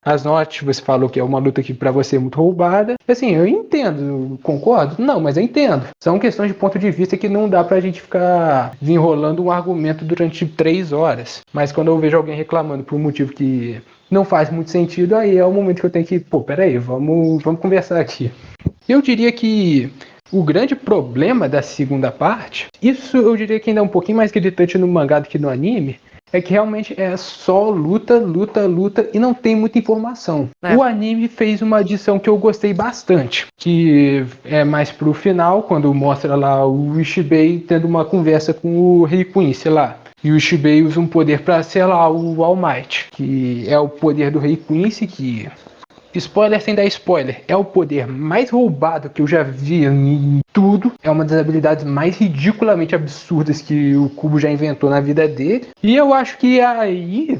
Asnot. Você falou que é uma luta que pra você é muito roubada. Assim, eu entendo, concordo? Não, mas eu entendo. São questões de ponto de vista que não dá pra gente ficar desenrolando um argumento durante 3 horas. Mas quando eu vejo alguém reclamando por um motivo que não faz muito sentido, aí é o momento que eu tenho que, peraí, vamos conversar aqui. Eu diria que o grande problema da segunda parte, isso eu diria que ainda é um pouquinho mais gritante no mangá do que no anime, é que realmente é só luta, luta, luta e não tem muita informação. É. O anime fez uma adição que eu gostei bastante, que é mais pro final, quando mostra lá o Ishibei tendo uma conversa com o Rei Quincy lá. E o Ishibei usa um poder para selar o All Might, que é o poder do Rei Quincy, que... Spoiler sem dar spoiler, é o poder mais roubado que eu já vi em tudo. É uma das habilidades mais ridiculamente absurdas que o Kubo já inventou na vida dele. E eu acho que aí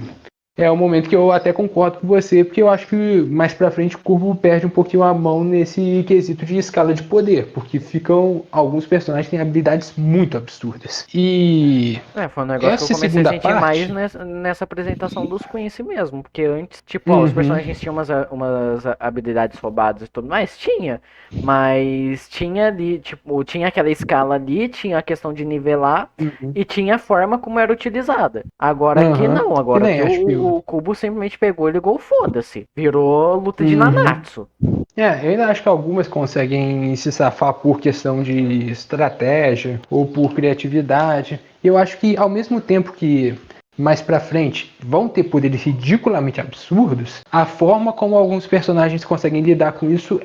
é o momento que eu até concordo com você, porque eu acho que mais pra frente o Kubo perde um pouquinho a mão nesse quesito de escala de poder, porque ficam alguns personagens que têm habilidades muito absurdas. E Foi um negócio que eu comecei a sentir mais parte... nessa apresentação dos Quincy mesmo. Porque antes, tipo, os Uhum. personagens tinham umas habilidades roubadas e tudo mais. Tinha. Mas tinha ali, tipo, tinha aquela escala ali, tinha a questão de nivelar Uhum. e tinha a forma como era utilizada. Agora aqui Uhum. não, Que agora nem aqui acho que o Kubo simplesmente pegou e ligou, foda-se. Virou luta de Uhum. Nanatsu. Eu ainda acho que algumas conseguem se safar por questão de estratégia ou por criatividade. Eu acho que ao mesmo tempo que mais pra frente vão ter poderes ridiculamente absurdos, a forma como alguns personagens conseguem lidar com isso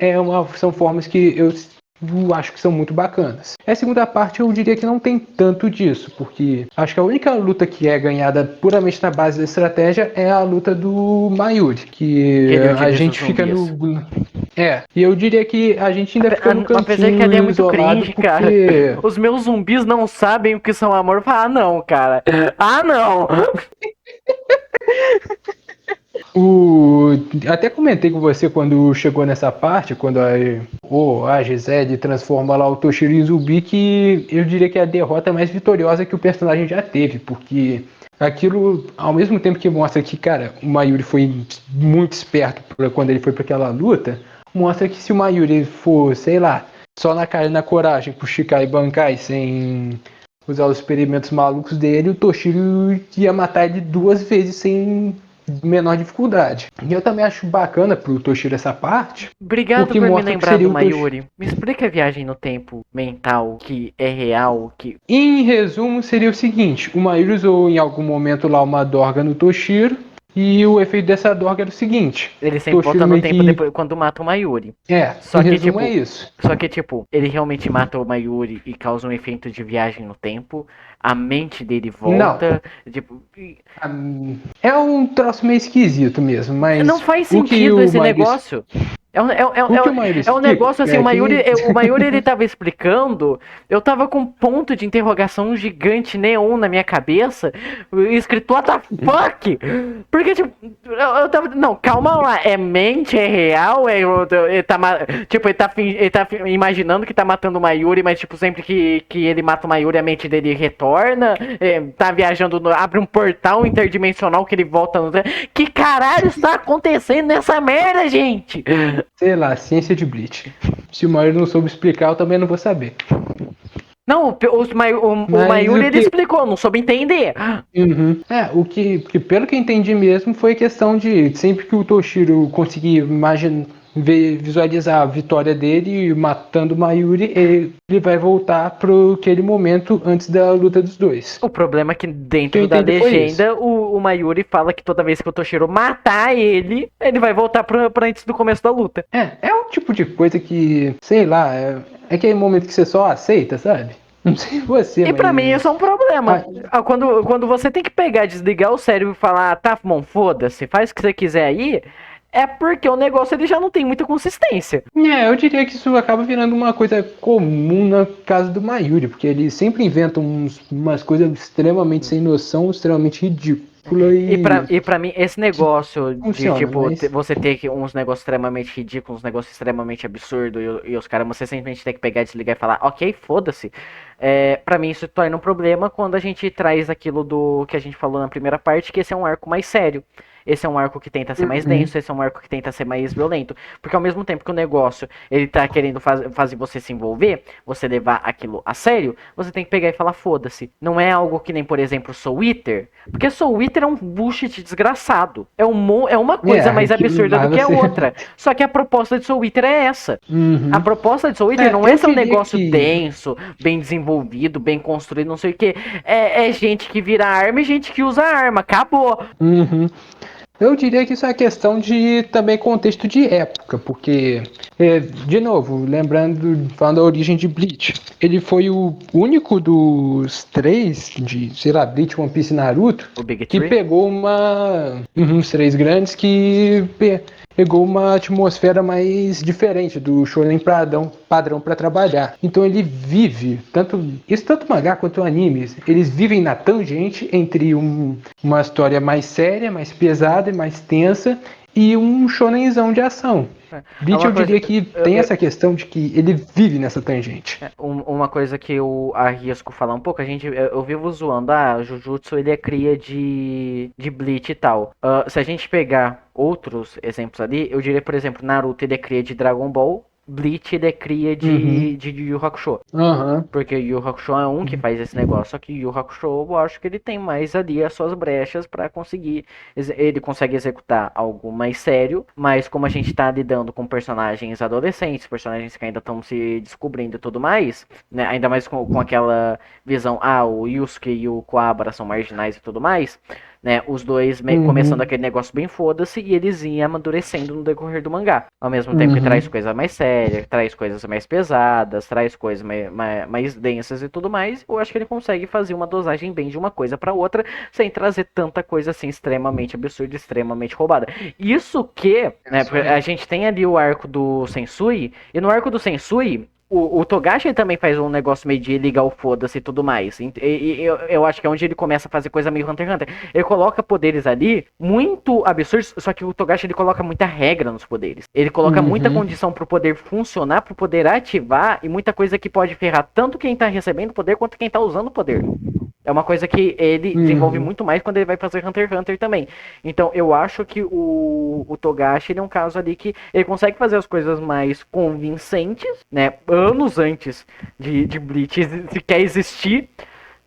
são formas que eu acho que são muito bacanas. A segunda parte eu diria que não tem tanto disso, porque acho que a única luta que é ganhada puramente na base da estratégia é a luta do Mayuri, que Que ele a utiliza os gente fica zumbis. no... E eu diria que a gente ainda fica no Apesar que ali é cantinho muito isolado cringe, cara. porque... Os meus zumbis não sabem o que são amor. Ah, não, cara. Ah, não. Até comentei com você quando chegou nessa parte, quando a Gisele transforma lá o Toshiro em zumbi, que eu diria que é a derrota mais vitoriosa que o personagem já teve, porque aquilo, ao mesmo tempo que mostra que, cara, o Mayuri foi muito esperto quando ele foi para aquela luta, mostra que se o Mayuri for, sei lá, só na cara e na coragem, pro Shikai Bankai, sem usar os experimentos malucos dele, o Toshiro ia matar ele 2 vezes sem menor dificuldade. E eu também acho bacana pro Toshiro essa parte, Obrigado porque por me mostra que lembrar seria do o Toshiro. Mayuri. Me explica a viagem no tempo mental, que é real, que... Em resumo, seria o seguinte: o Mayuri usou em algum momento lá uma dorga no Toshiro, e o efeito dessa dorga era o seguinte: Ele o sempre Toshiro volta no meio tempo que. depois, quando mata o Mayuri. Em Só que, resumo, é tipo... isso. Só que, tipo, ele realmente mata o Mayuri e causa um efeito de viagem no tempo. A mente dele Não. volta. Tipo... É um troço meio esquisito mesmo, Não mas faz o que sentido o esse Mayuri. negócio. O que o Mayuri É um explica negócio assim, é que. O Mayuri ele tava explicando, eu tava com um ponto de interrogação gigante neon na minha cabeça, escrito what the fuck? Porque, tipo, eu tava, não, calma lá, é mente, é real, ele tá, tipo, ele tá imaginando que tá matando o Mayuri, mas, tipo, sempre que ele mata o Mayuri, a mente dele retorna, tá viajando, abre um portal interdimensional que ele volta no... Que caralho está acontecendo nessa merda, gente? Sei lá, ciência de Bleach. Se o Mayuri não soube explicar, eu também não vou saber. Não, o Mas Mayuri o ele que. explicou, não soube entender. Uhum. O que, pelo que eu entendi mesmo, foi questão de sempre que o Toshiro conseguir visualizar a vitória dele matando o Mayuri, ele vai voltar pro aquele momento antes da luta dos dois. O problema é que O que eu dentro da entendi foi isso. legenda, o Mayuri fala que toda vez que o Toshiro matar ele vai voltar pra antes do começo da luta. É um tipo de coisa que, sei lá, É aquele momento que você só aceita, sabe? Não sei você, E pra mas... mim isso é um problema. Quando você tem que pegar, desligar o cérebro e falar, tá, bom, foda-se, faz o que você quiser aí, é porque o negócio ele já não tem muita consistência. Eu diria que isso acaba virando uma coisa comum na casa do Mayuri, porque ele sempre inventa umas coisas extremamente sem noção, extremamente ridículas E pra mim, esse negócio de, funciona, tipo, mas... você ter uns negócios extremamente ridículos, uns negócios extremamente absurdos, e os caras, você simplesmente tem que pegar, desligar e falar, ok, foda-se. Pra mim, isso torna um problema quando a gente traz aquilo do que a gente falou na primeira parte, que esse é um arco mais sério. Esse é um arco que tenta ser mais Uhum. denso, esse é um arco que tenta ser mais violento. Porque ao mesmo tempo que o negócio, ele tá querendo fazer você se envolver, você levar aquilo a sério, você tem que pegar e falar, foda-se. Não é algo que nem, por exemplo, Soul Eater. Porque Soul Eater é um bullshit desgraçado. É uma coisa mais Aquilo absurda lá do que a você... outra. Só que a proposta de Soul Eater é essa. A Uhum. proposta de Soul Eater não é Eu ser um diria negócio que... denso, bem desenvolvido, bem construído, não sei o que. É gente que vira arma e gente que usa arma. Acabou. Uhum. Eu diria que isso é questão de também contexto de época, porque, de novo, falando da origem de Bleach, ele foi o único dos três, sei lá, Bleach, One Piece e Naruto, O Big que Tree. pegou os três grandes, que pegou uma atmosfera mais diferente do shonen padrão para trabalhar. Então ele vive, tanto o mangá quanto o anime, eles vivem na tangente entre uma história mais séria, mais pesada e mais tensa e um shonenzão de ação. É Bleach uma eu coisa. diria que tem essa questão de que ele vive nessa tangente. Uma coisa que eu arrisco falar um pouco, eu vivo zoando, o Jujutsu ele é cria de Bleach e tal. Se a gente pegar outros exemplos ali, eu diria, por exemplo, Naruto ele é cria de Dragon Ball, Bleach ele é cria Uhum. de Yu Yu Hakusho. Aham. Porque o Yu Yu Hakusho é um que faz esse negócio, só que o Yu Yu Hakusho eu acho que ele tem mais ali as suas brechas pra conseguir, ele consegue executar algo mais sério, mas como a gente tá lidando com personagens adolescentes, personagens que ainda estão se descobrindo e tudo mais, né, ainda mais com aquela visão, o Yusuke e o Kuwabara são marginais e tudo mais, né, os dois começando Uhum. aquele negócio bem foda-se e eles iam amadurecendo no decorrer do mangá. Ao mesmo tempo que traz Uhum. coisas mais sérias, traz coisas mais pesadas, traz coisas mais densas e tudo mais, eu acho que ele consegue fazer uma dosagem bem de uma coisa para outra, sem trazer tanta coisa assim extremamente absurda, extremamente roubada. Isso que, né, a gente tem ali o arco do Sensui, e no arco do Sensui, o Togashi também faz um negócio meio de ligar o foda-se e tudo mais. Eu acho que é onde ele começa a fazer coisa meio Hunter x Hunter. Ele coloca poderes ali muito absurdos, só que o Togashi ele coloca muita regra nos poderes. Ele coloca muita Uhum. condição pro poder funcionar, pro poder ativar, e muita coisa que pode ferrar tanto quem tá recebendo o poder quanto quem tá usando o poder. É uma coisa que ele desenvolve Uhum. muito mais quando ele vai fazer Hunter x Hunter também. Então eu acho que o Togashi ele é um caso ali que ele consegue fazer as coisas mais convincentes, né? Anos antes de Bleach sequer existir,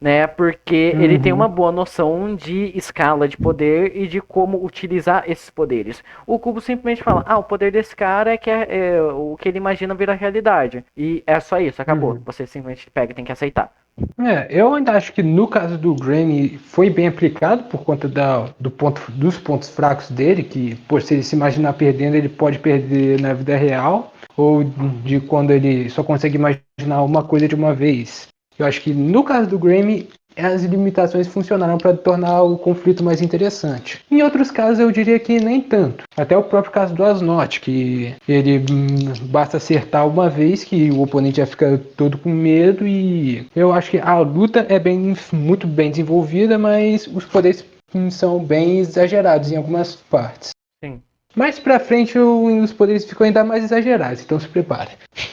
né? Porque ele tem uma Uhum. boa noção de escala de poder e de como utilizar esses poderes. O Kubo simplesmente fala: o poder desse cara é o que ele imagina virar realidade. E é só isso, acabou. Uhum. Você simplesmente pega e tem que aceitar. Eu ainda acho que no caso do Grammy foi bem aplicado por conta dos pontos fracos dele, que por se ele se imaginar perdendo, ele pode perder na vida real, ou de quando ele só consegue imaginar uma coisa de uma vez. Eu acho que no caso do Grammy, as limitações funcionaram para tornar o conflito mais interessante. Em outros casos, eu diria que nem tanto. Até o próprio caso do Asnot, que ele basta acertar uma vez que o oponente já fica todo com medo, e eu acho que a luta é muito bem desenvolvida, mas os poderes são bem exagerados em algumas partes. Sim. Mais pra frente os poderes ficam ainda mais exagerados, então se prepare.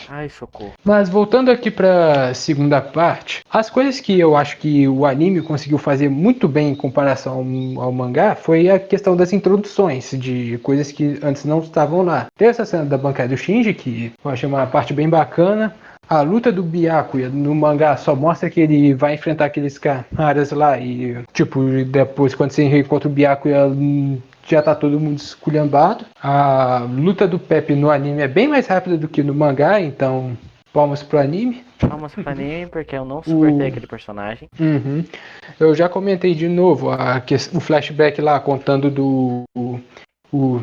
Ai, socorro. Mas voltando aqui para a segunda parte, as coisas que eu acho que o anime conseguiu fazer muito bem em comparação ao mangá foi a questão das introduções de coisas que antes não estavam lá. Tem essa cena da bancada do Shinji, que eu achei uma parte bem bacana. A luta do Byakuya no mangá só mostra que ele vai enfrentar aqueles caras lá e, tipo, depois quando você reencontra o Byakuya, já tá todo mundo esculhambado. A luta do Pepe no anime é bem mais rápida do que no mangá, então palmas pro anime. Palmas pro anime, porque eu não suportei O, aquele personagem. Eu já comentei de novo o flashback lá contando o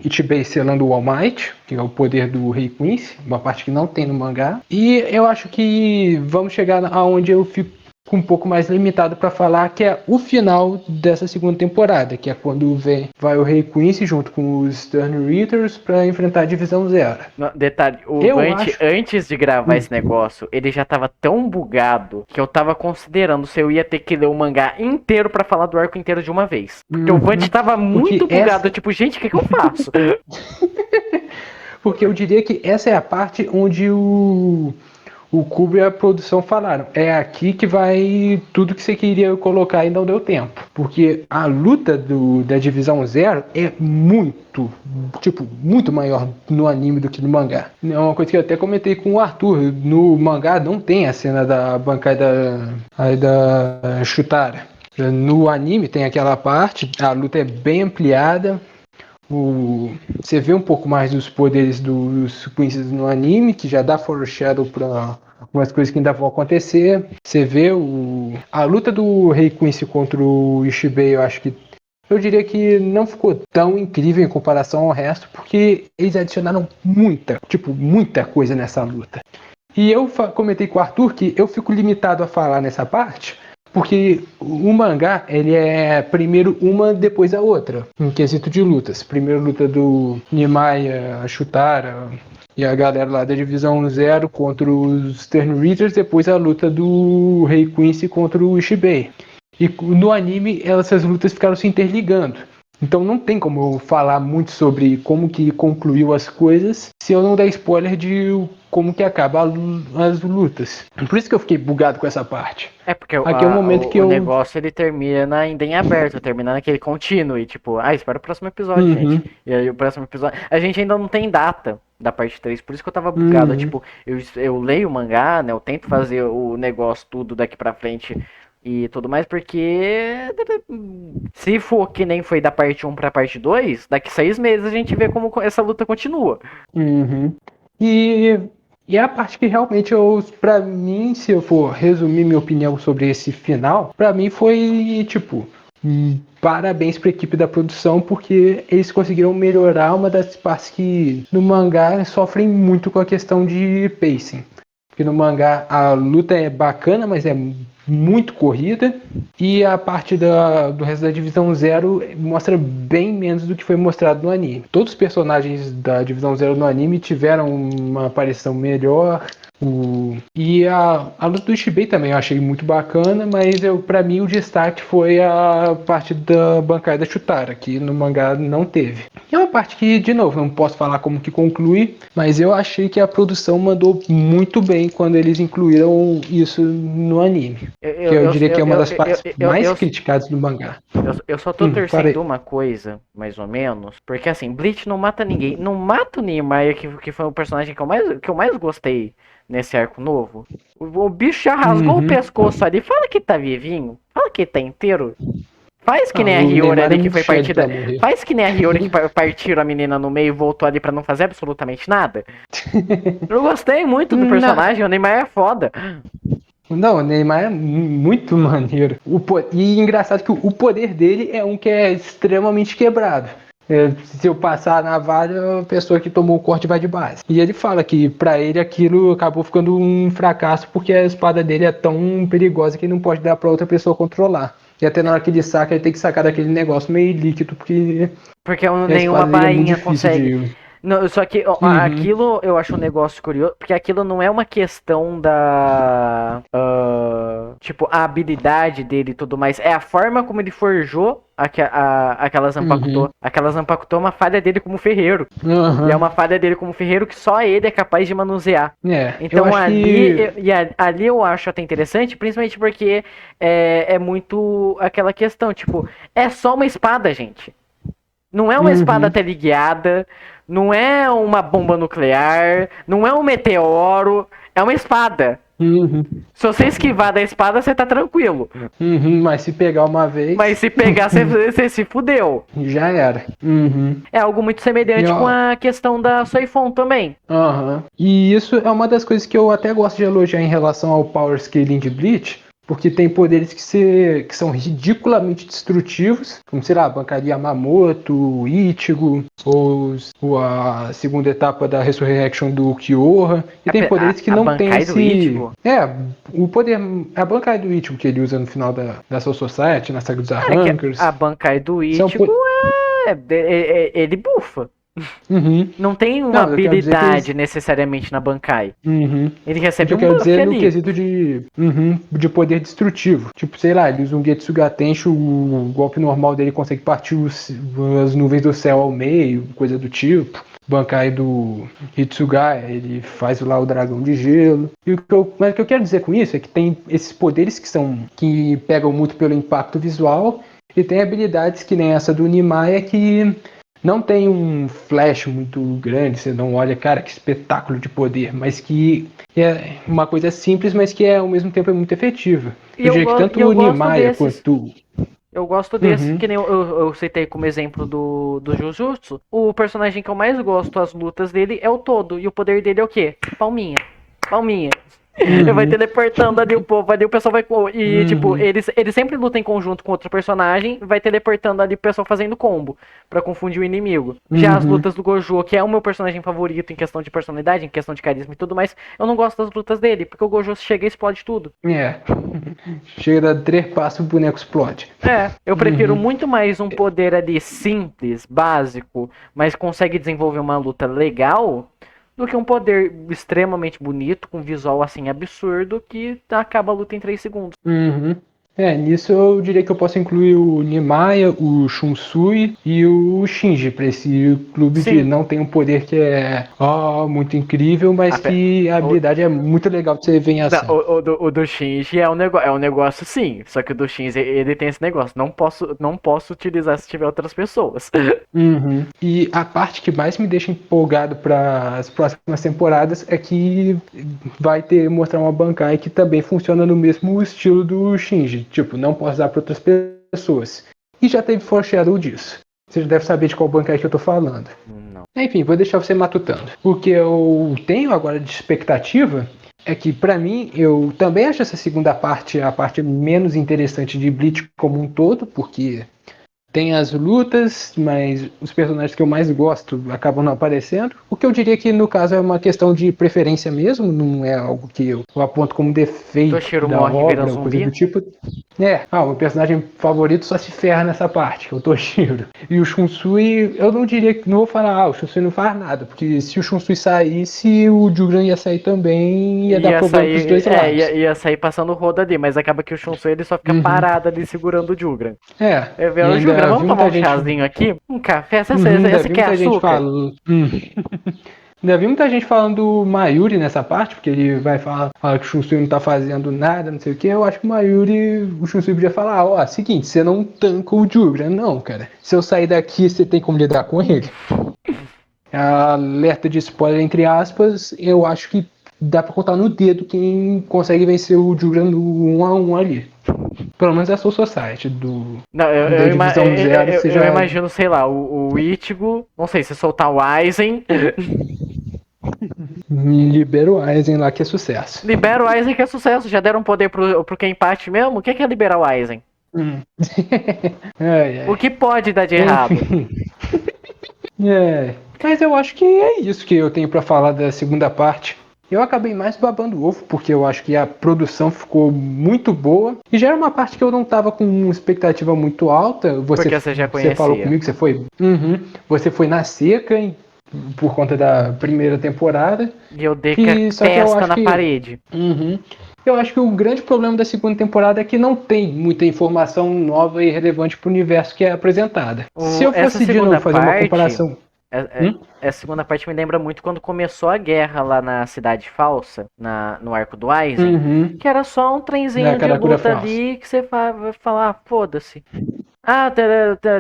Ichibei selando o All Might, que é o poder do Rei Quincy, uma parte que não tem no mangá. E eu acho que vamos chegar aonde eu fico um pouco mais limitado para falar, que é o final dessa segunda temporada, que é quando vai o Rei Quincy junto com os Stern Reiters para enfrentar a Divisão Zero. Detalhe, o Vant, antes de gravar esse negócio, ele já tava tão bugado que eu tava considerando se eu ia ter que ler o mangá inteiro pra falar do arco inteiro de uma vez. Porque o Vant tava muito bugado, tipo, gente, o que eu faço? Porque eu diria que essa é a parte onde o Kubo e a produção falaram, é aqui que vai tudo que você queria colocar e não deu tempo. Porque a luta da Divisão Zero é muito maior no anime do que no mangá. É uma coisa que eu até comentei com o Arthur, no mangá não tem a cena da bancada da Chutara. No anime tem aquela parte, a luta é bem ampliada, você vê um pouco mais dos poderes dos Quincy's no anime, que já dá foreshadow para algumas coisas que ainda vão acontecer. Você vê a luta do Rei Quincy contra o Ishibei, eu diria que não ficou tão incrível em comparação ao resto, porque eles adicionaram muita coisa nessa luta. E eu comentei com o Arthur que eu fico limitado a falar nessa parte, porque o mangá, ele é primeiro uma, depois a outra, em quesito de lutas. Primeiro luta do Nimaya, a Chutara e a galera lá da Divisão Zero contra os Stern Reiters, depois a luta do Rei Quincy contra o Ishibei. E no anime, essas lutas ficaram se interligando. Então não tem como eu falar muito sobre como que concluiu as coisas se eu não der spoiler de como que acaba as lutas. Por isso que eu fiquei bugado com essa parte. É porque aqui é o momento que o negócio ele termina ainda em aberto, termina naquele contínuo e tipo, espera o próximo episódio, gente. E aí o próximo episódio, a gente ainda não tem data da parte 3, por isso que eu tava bugado, tipo, eu leio o mangá, né, eu tento fazer o negócio tudo daqui pra frente e tudo mais, porque se for que nem foi da parte 1 pra parte 2, daqui 6 meses a gente vê como essa luta continua. E a parte que realmente pra mim, se eu for resumir minha opinião sobre esse final, pra mim foi tipo, parabéns pra equipe da produção, porque eles conseguiram melhorar uma das partes que no mangá sofrem muito com a questão de pacing. Porque no mangá a luta é bacana, mas é muito corrida. E a parte do resto da Divisão Zero mostra bem menos do que foi mostrado no anime. Todos os personagens da Divisão Zero no anime tiveram uma aparição melhor. E a luta do Ishibei também eu achei muito bacana, mas pra mim o destaque foi a parte da bancada da Chutara, que no mangá não teve. E é uma parte que, de novo, não posso falar como que conclui, mas eu achei que a produção mandou muito bem quando eles incluíram isso no anime. Eu diria que é uma das partes mais criticadas do mangá. Eu só tô torcendo uma coisa, mais ou menos, porque assim, Bleach não mata ninguém. Não mata o Nimaya, que foi o personagem que eu mais gostei nesse arco novo. O bicho já rasgou o pescoço ali. Fala que tá vivinho. Fala que tá inteiro. Faz que nem a Hiyori ali que foi partida. Faz que nem a Hiyori que partiram a menina no meio e voltou ali pra não fazer absolutamente nada. Eu gostei muito do personagem, o Neymar é foda. Não, o Neymar é muito maneiro. E engraçado que o poder dele é um que é extremamente quebrado. Se eu passar a navalha, a pessoa que tomou o corte vai de base. E ele fala que pra ele aquilo acabou ficando um fracasso porque a espada dele é tão perigosa que ele não pode dar pra outra pessoa controlar. E até na hora que ele saca, ele tem que sacar daquele negócio meio líquido, porque nenhuma bainha consegue. Não, só que aquilo eu acho um negócio curioso, porque aquilo não é uma questão da tipo, a habilidade dele e tudo mais, é a forma como ele forjou aquela Zanpakuto. Aquela Zanpakuto é uma falha dele como ferreiro. E é uma falha dele como ferreiro que só ele é capaz de manusear. Então ali eu acho até interessante, principalmente porque é muito aquela questão, tipo, é só uma espada, gente. Não é uma espada teleguiada, não é uma bomba nuclear, não é um meteoro, é uma espada. Se você esquivar da espada, você tá tranquilo. Mas se pegar uma vez... Mas se pegar, você se fudeu. Já era. É algo muito semelhante com a questão da Soifon também. E isso é uma das coisas que eu até gosto de elogiar em relação ao power scaling de Bleach, porque tem poderes que são ridiculamente destrutivos, como, sei lá, a Bankai Yamamoto, o Ichigo, ou a segunda etapa da Resurrection do Kyoha, e tem poderes que A não tem Bankai do esse... Ichigo? O poder... A Bankai do Ichigo que ele usa no final da Soul Society, na saga dos Cara, que Arrankers... a Bankai do São Ichigo ele bufa. Uhum. Não tem uma Não, eu quero dizer que habilidade eles... necessariamente na Bankai. Uhum. Ele O que recebe eu um quero dizer buff é no ali. quesito de poder destrutivo. Tipo, sei lá, ele usa um Getsuga Tensho, o golpe normal dele consegue partir as nuvens do céu ao meio, coisa do tipo. Bankai do Hitsuga, ele faz lá o dragão de gelo. Mas o que eu quero dizer com isso é que tem esses poderes que pegam muito pelo impacto visual, e tem habilidades que nem essa do Nimaya que não tem um flash muito grande, você não olha, cara, que espetáculo de poder, mas que é uma coisa simples, mas que ao mesmo tempo é muito efetiva. E Eu diria que e tanto eu o gosto Nimaya desses. quanto... Eu gosto desses, Uhum. que nem eu citei como exemplo do Jujutsu. O personagem que eu mais gosto, as lutas dele, é o Todo. E o poder dele é o quê? Palminha. Palminha. Ele vai Uhum. teleportando ali o povo, ali o pessoal vai. E, tipo, Uhum. eles sempre lutam em conjunto com outro personagem, vai teleportando ali o pessoal fazendo combo, pra confundir o inimigo. Já as Uhum. lutas do Gojo, que é o meu personagem favorito em questão de personalidade, em questão de carisma e tudo mais, eu não gosto das lutas dele, porque o Gojo chega e explode tudo. É. Chega a dar 3 passos, o boneco explode. Eu prefiro Uhum. muito mais um poder ali simples, básico, mas consegue desenvolver uma luta legal, do que um poder extremamente bonito, com visual assim absurdo, que acaba a luta em 3 segundos. Uhum. Nisso eu diria que eu posso incluir o Nimaya, o Shunsui e o Shinji para esse clube de Sim, não tem um poder que é muito incrível, mas que a o, habilidade é muito legal de você ver em não, ação. o do Shinji é um negócio sim, só que o do Shinji ele tem esse negócio, não posso utilizar se tiver outras pessoas. Uhum. E a parte que mais me deixa empolgado para as próximas temporadas é que vai ter mostrar uma Bankai que também funciona no mesmo estilo do Shinji. Tipo, não posso dar para outras pessoas. E já teve foreshadow disso. Você já deve saber de qual Bankai que eu tô falando. Não. Enfim, vou deixar você matutando. O que eu tenho agora de expectativa é que, pra mim, eu também acho essa segunda parte a parte menos interessante de Bleach como um todo, porque tem as lutas, mas os personagens que eu mais gosto acabam não aparecendo. O que eu diria que, no caso, é uma questão de preferência mesmo, não é algo que eu aponto como defeito Toshiro da morre e vira obra ou coisa zumbi. do tipo. O meu personagem favorito só se ferra nessa parte, que é o Toshiro. E o Shunsui, eu não diria que. Não vou falar, o Shunsui não faz nada, porque se o Shunsui saísse, o Juran ia sair também e ia dar problema pros dois lados. Ia sair passando roda ali, mas acaba que o Shunsui ele só fica Uhum. parado ali segurando o Jugran. E Jugran, ainda vamos vi tomar muita um gente. chazinho aqui? Um café? Ainda Você vi quer muita gente açúcar? falando. Ainda vi muita gente falando do Mayuri nessa parte, porque ele vai falar que o Shunsui não tá fazendo nada, não sei o que. Eu acho que o Shunsui podia falar, seguinte, você não tanca o Jugra. Não, cara. Se eu sair daqui, você tem como lidar com ele. Alerta de spoiler, entre aspas, eu acho que dá pra contar no dedo quem consegue vencer o Jugra no 1-1 ali. Pelo menos é a Soul Society Não, da divisão 0, você eu já imagino, sei lá, o Ichigo, não sei, se soltar o Aizen, libera o Aizen lá que é sucesso. libera o Aizen que é sucesso. Já deram poder pro Kenpachi mesmo? O que é liberar o Aizen? Hum. Ai, O ai. que pode dar de errado? Enfim. Mas eu acho que é isso que eu tenho pra falar da segunda parte. Eu acabei mais babando o ovo, porque eu acho que a produção ficou muito boa. E já era uma parte que eu não tava com uma expectativa muito alta. Porque você já Você falou conhecia. comigo, você foi. Uhum. Você foi na seca, por conta da primeira temporada. E eu dei com a Só que eu testa acho na que. parede. Uhum. Eu acho que o grande problema da segunda temporada é que não tem muita informação nova e relevante para o universo que é apresentada. Se eu Essa fosse de novo segunda fazer uma parte. comparação. Essa segunda parte me lembra muito quando começou a guerra lá na Cidade Falsa, no arco do Aizen. Uhum. Que era só um Da trenzinho de Karakura luta Falsa. ali que você vai falar, foda-se. Ah,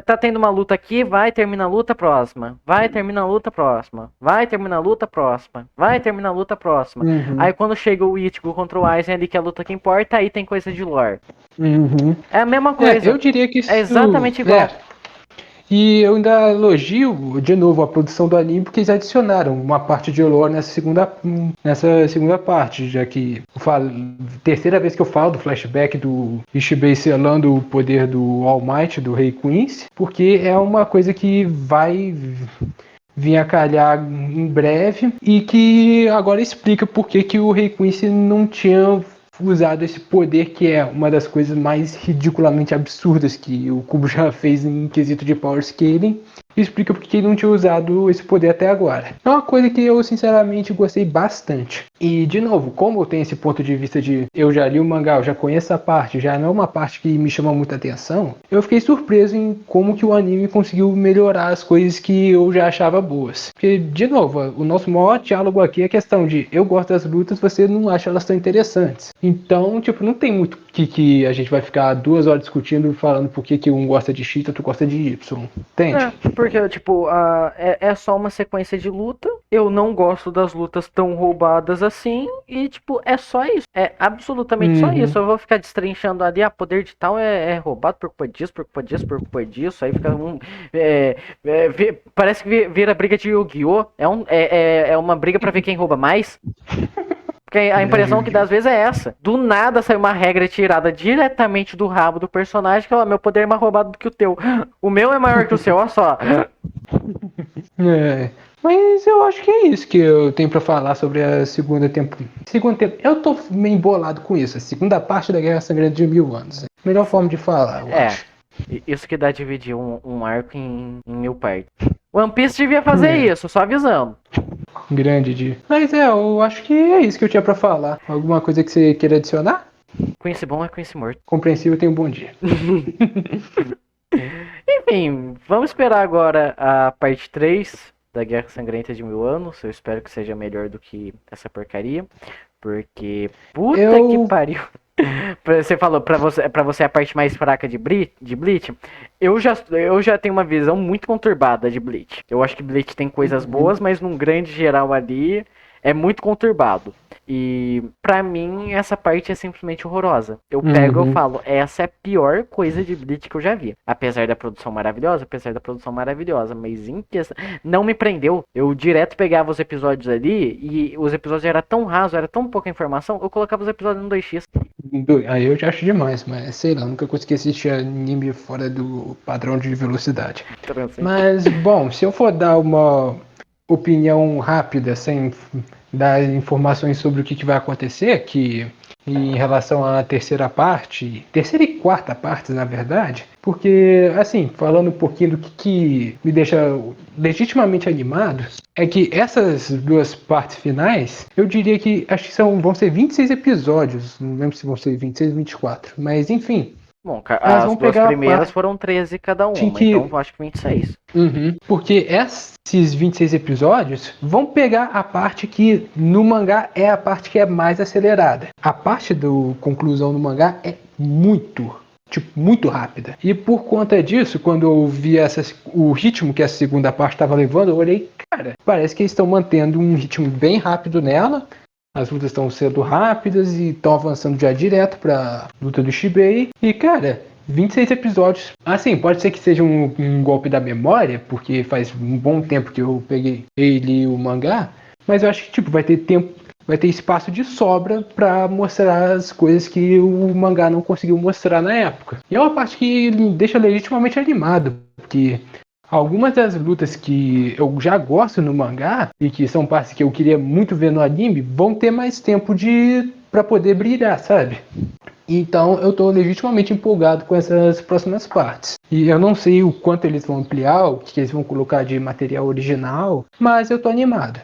tá tendo uma luta aqui, vai, termina a luta próxima. Vai, termina a luta próxima. Vai, termina a luta próxima. Vai, termina a luta próxima. Aí Uhum. quando chega o Ichigo contra o Aizen ali, que é a luta que importa, aí tem coisa de lore. Uhum. É a mesma coisa. Eu diria que É isso. exatamente igual. E eu ainda elogio, de novo, a produção do anime, porque eles adicionaram uma parte de lore nessa segunda parte, já que terceira vez que eu falo do flashback do Ishibei selando o poder do All Might, do Rei Quincy, porque é uma coisa que vai vir a calhar em breve e que agora explica por que o Rei Quincy não tinha usado esse poder, que é uma das coisas mais ridiculamente absurdas que o Kubo já fez em quesito de power scaling. Explica porque ele não tinha usado esse poder até agora. É uma coisa que eu sinceramente gostei bastante. E de novo, como eu tenho esse ponto de vista de eu já li o mangá, eu já conheço a parte, já não é uma parte que me chama muita atenção, eu fiquei surpreso em como que o anime conseguiu melhorar as coisas que eu já achava boas. Porque, de novo, o nosso maior diálogo aqui é a questão de eu gosto das lutas, você não acha elas tão interessantes. Então, tipo, não tem muito que a gente vai ficar 2 horas discutindo, falando por que um gosta de X e outro gosta de Y. Entende? Porque, tipo, é só uma sequência de luta. Eu não gosto das lutas tão roubadas assim. E, tipo, é só isso. É absolutamente só isso. Eu vou ficar destrinchando ali, poder de tal é roubado por culpa disso, por culpa disso, por culpa disso. Aí fica parece que vira briga de Yu-Gi-Oh! É uma briga pra ver quem rouba mais. Porque a impressão que dá às vezes é essa. Do nada sai uma regra tirada diretamente do rabo do personagem, que é meu poder é mais roubado do que o teu. O meu é maior que o seu, olha só. Mas eu acho que é isso que eu tenho pra falar sobre a segunda temporada. Eu tô meio embolado com isso. A segunda parte da Guerra Sangrenta de 1000 anos. Melhor forma de falar, eu acho. Isso que dá dividir um arco em 1000 partes. One Piece devia fazer isso, só avisando. Grande dia. Mas eu acho que é isso que eu tinha pra falar. Alguma coisa que você queira adicionar? Quincy bom é Quincy morto. Compreensível, tenha um bom dia. Enfim, vamos esperar agora a parte 3 da Guerra Sangrenta de 1000 anos. Eu espero que seja melhor do que essa porcaria. Porque, puta que pariu. Você falou, pra você a parte mais fraca de Bleach, eu já tenho uma visão muito conturbada de Bleach. Eu acho que Bleach tem coisas boas, mas num grande geral ali é muito conturbado. E pra mim essa parte é simplesmente horrorosa. Eu pego e falo, essa é a pior coisa de Bleach que eu já vi. Apesar da produção maravilhosa, mas em questão, não me prendeu. Eu direto pegava os episódios ali e os episódios eram tão rasos, era tão pouca informação, eu colocava os episódios no 2x. Aí eu já acho demais, mas sei lá, nunca consegui assistir anime fora do padrão de velocidade. Mas, bom, se eu for dar uma opinião rápida, sem dar informações sobre o que vai acontecer, que em relação à terceira e quarta partes, na verdade, porque, assim, falando um pouquinho do que me deixa legitimamente animado, é que essas duas partes finais, eu diria que acho que vão ser 26 episódios, não lembro se vão ser 26 ou 24, mas enfim. Bom, as duas primeiras foram 13 cada uma, então eu acho que 26. Porque esses 26 episódios vão pegar a parte que no mangá é a parte que é mais acelerada. A parte do conclusão no mangá é muito rápida. E por conta disso, quando eu vi o ritmo que a segunda parte estava levando, eu olhei, cara, parece que eles estão mantendo um ritmo bem rápido nela. As lutas estão sendo rápidas e estão avançando já direto pra luta do Shibei. E, cara, 26 episódios. Assim, pode ser que seja um golpe da memória, porque faz um bom tempo que eu peguei e li o mangá. Mas eu acho que, tipo, vai ter espaço de sobra pra mostrar as coisas que o mangá não conseguiu mostrar na época. E é uma parte que me deixa legitimamente animado, porque algumas das lutas que eu já gosto no mangá e que são partes que eu queria muito ver no anime vão ter mais tempo para poder brilhar, sabe? Então eu tô legitimamente empolgado com essas próximas partes. E eu não sei o quanto eles vão ampliar, o que eles vão colocar de material original, mas eu tô animado.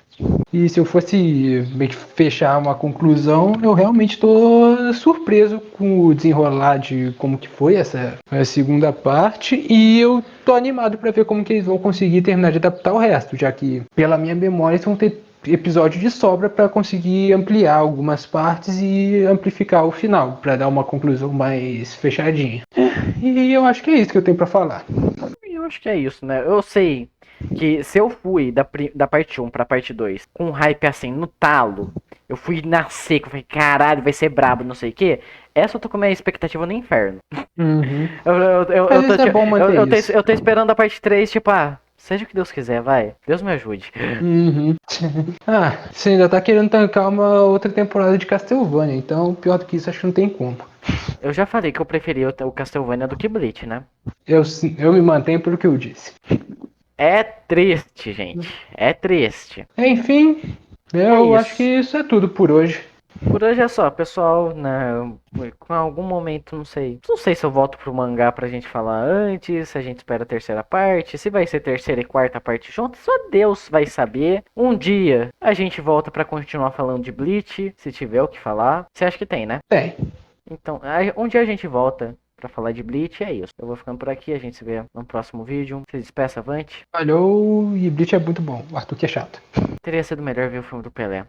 E se eu fosse meio que fechar uma conclusão, eu realmente tô surpreso com o desenrolar de como que foi essa segunda parte. E eu tô animado para ver como que eles vão conseguir terminar de adaptar o resto, já que, pela minha memória, eles vão ter episódio de sobra para conseguir ampliar algumas partes e amplificar o final, para dar uma conclusão mais fechadinha. E eu acho que é isso que eu tenho para falar. Eu acho que é isso, né? Eu sei que se eu fui da parte 1 pra parte 2 com hype assim no talo, Eu fui na seca, eu falei, caralho, vai ser brabo, não sei o quê. Essa eu tô com a minha expectativa no inferno. Uhum. Eu Mas tô, isso é bom manter isso. eu tô esperando a parte 3, tipo, seja o que Deus quiser, vai. Deus me ajude. Uhum. Ah, você ainda tá querendo tancar uma outra temporada de Castlevania, então pior do que isso acho que não tem como. Eu já falei que eu preferia o Castlevania do que Bleach, né? Eu me mantenho pelo que eu disse. É triste, gente. É triste. Enfim, É eu acho que isso. isso é tudo por hoje. Por hoje é só, pessoal, né? Com algum momento, não sei. Não sei se eu volto pro mangá pra gente falar antes, se a gente espera a terceira parte, se vai ser terceira e quarta parte junto, só Deus vai saber. Um dia a gente volta pra continuar falando de Bleach, se tiver o que falar. Você acha que tem, né? Tem. Então, um dia a gente volta pra falar de Bleach, é isso. Eu vou ficando por aqui, a gente se vê no próximo vídeo. Se despeça, Avante. Falhou e Bleach é muito bom. O Arthur que é chato. Teria sido melhor ver o filme do Pelé.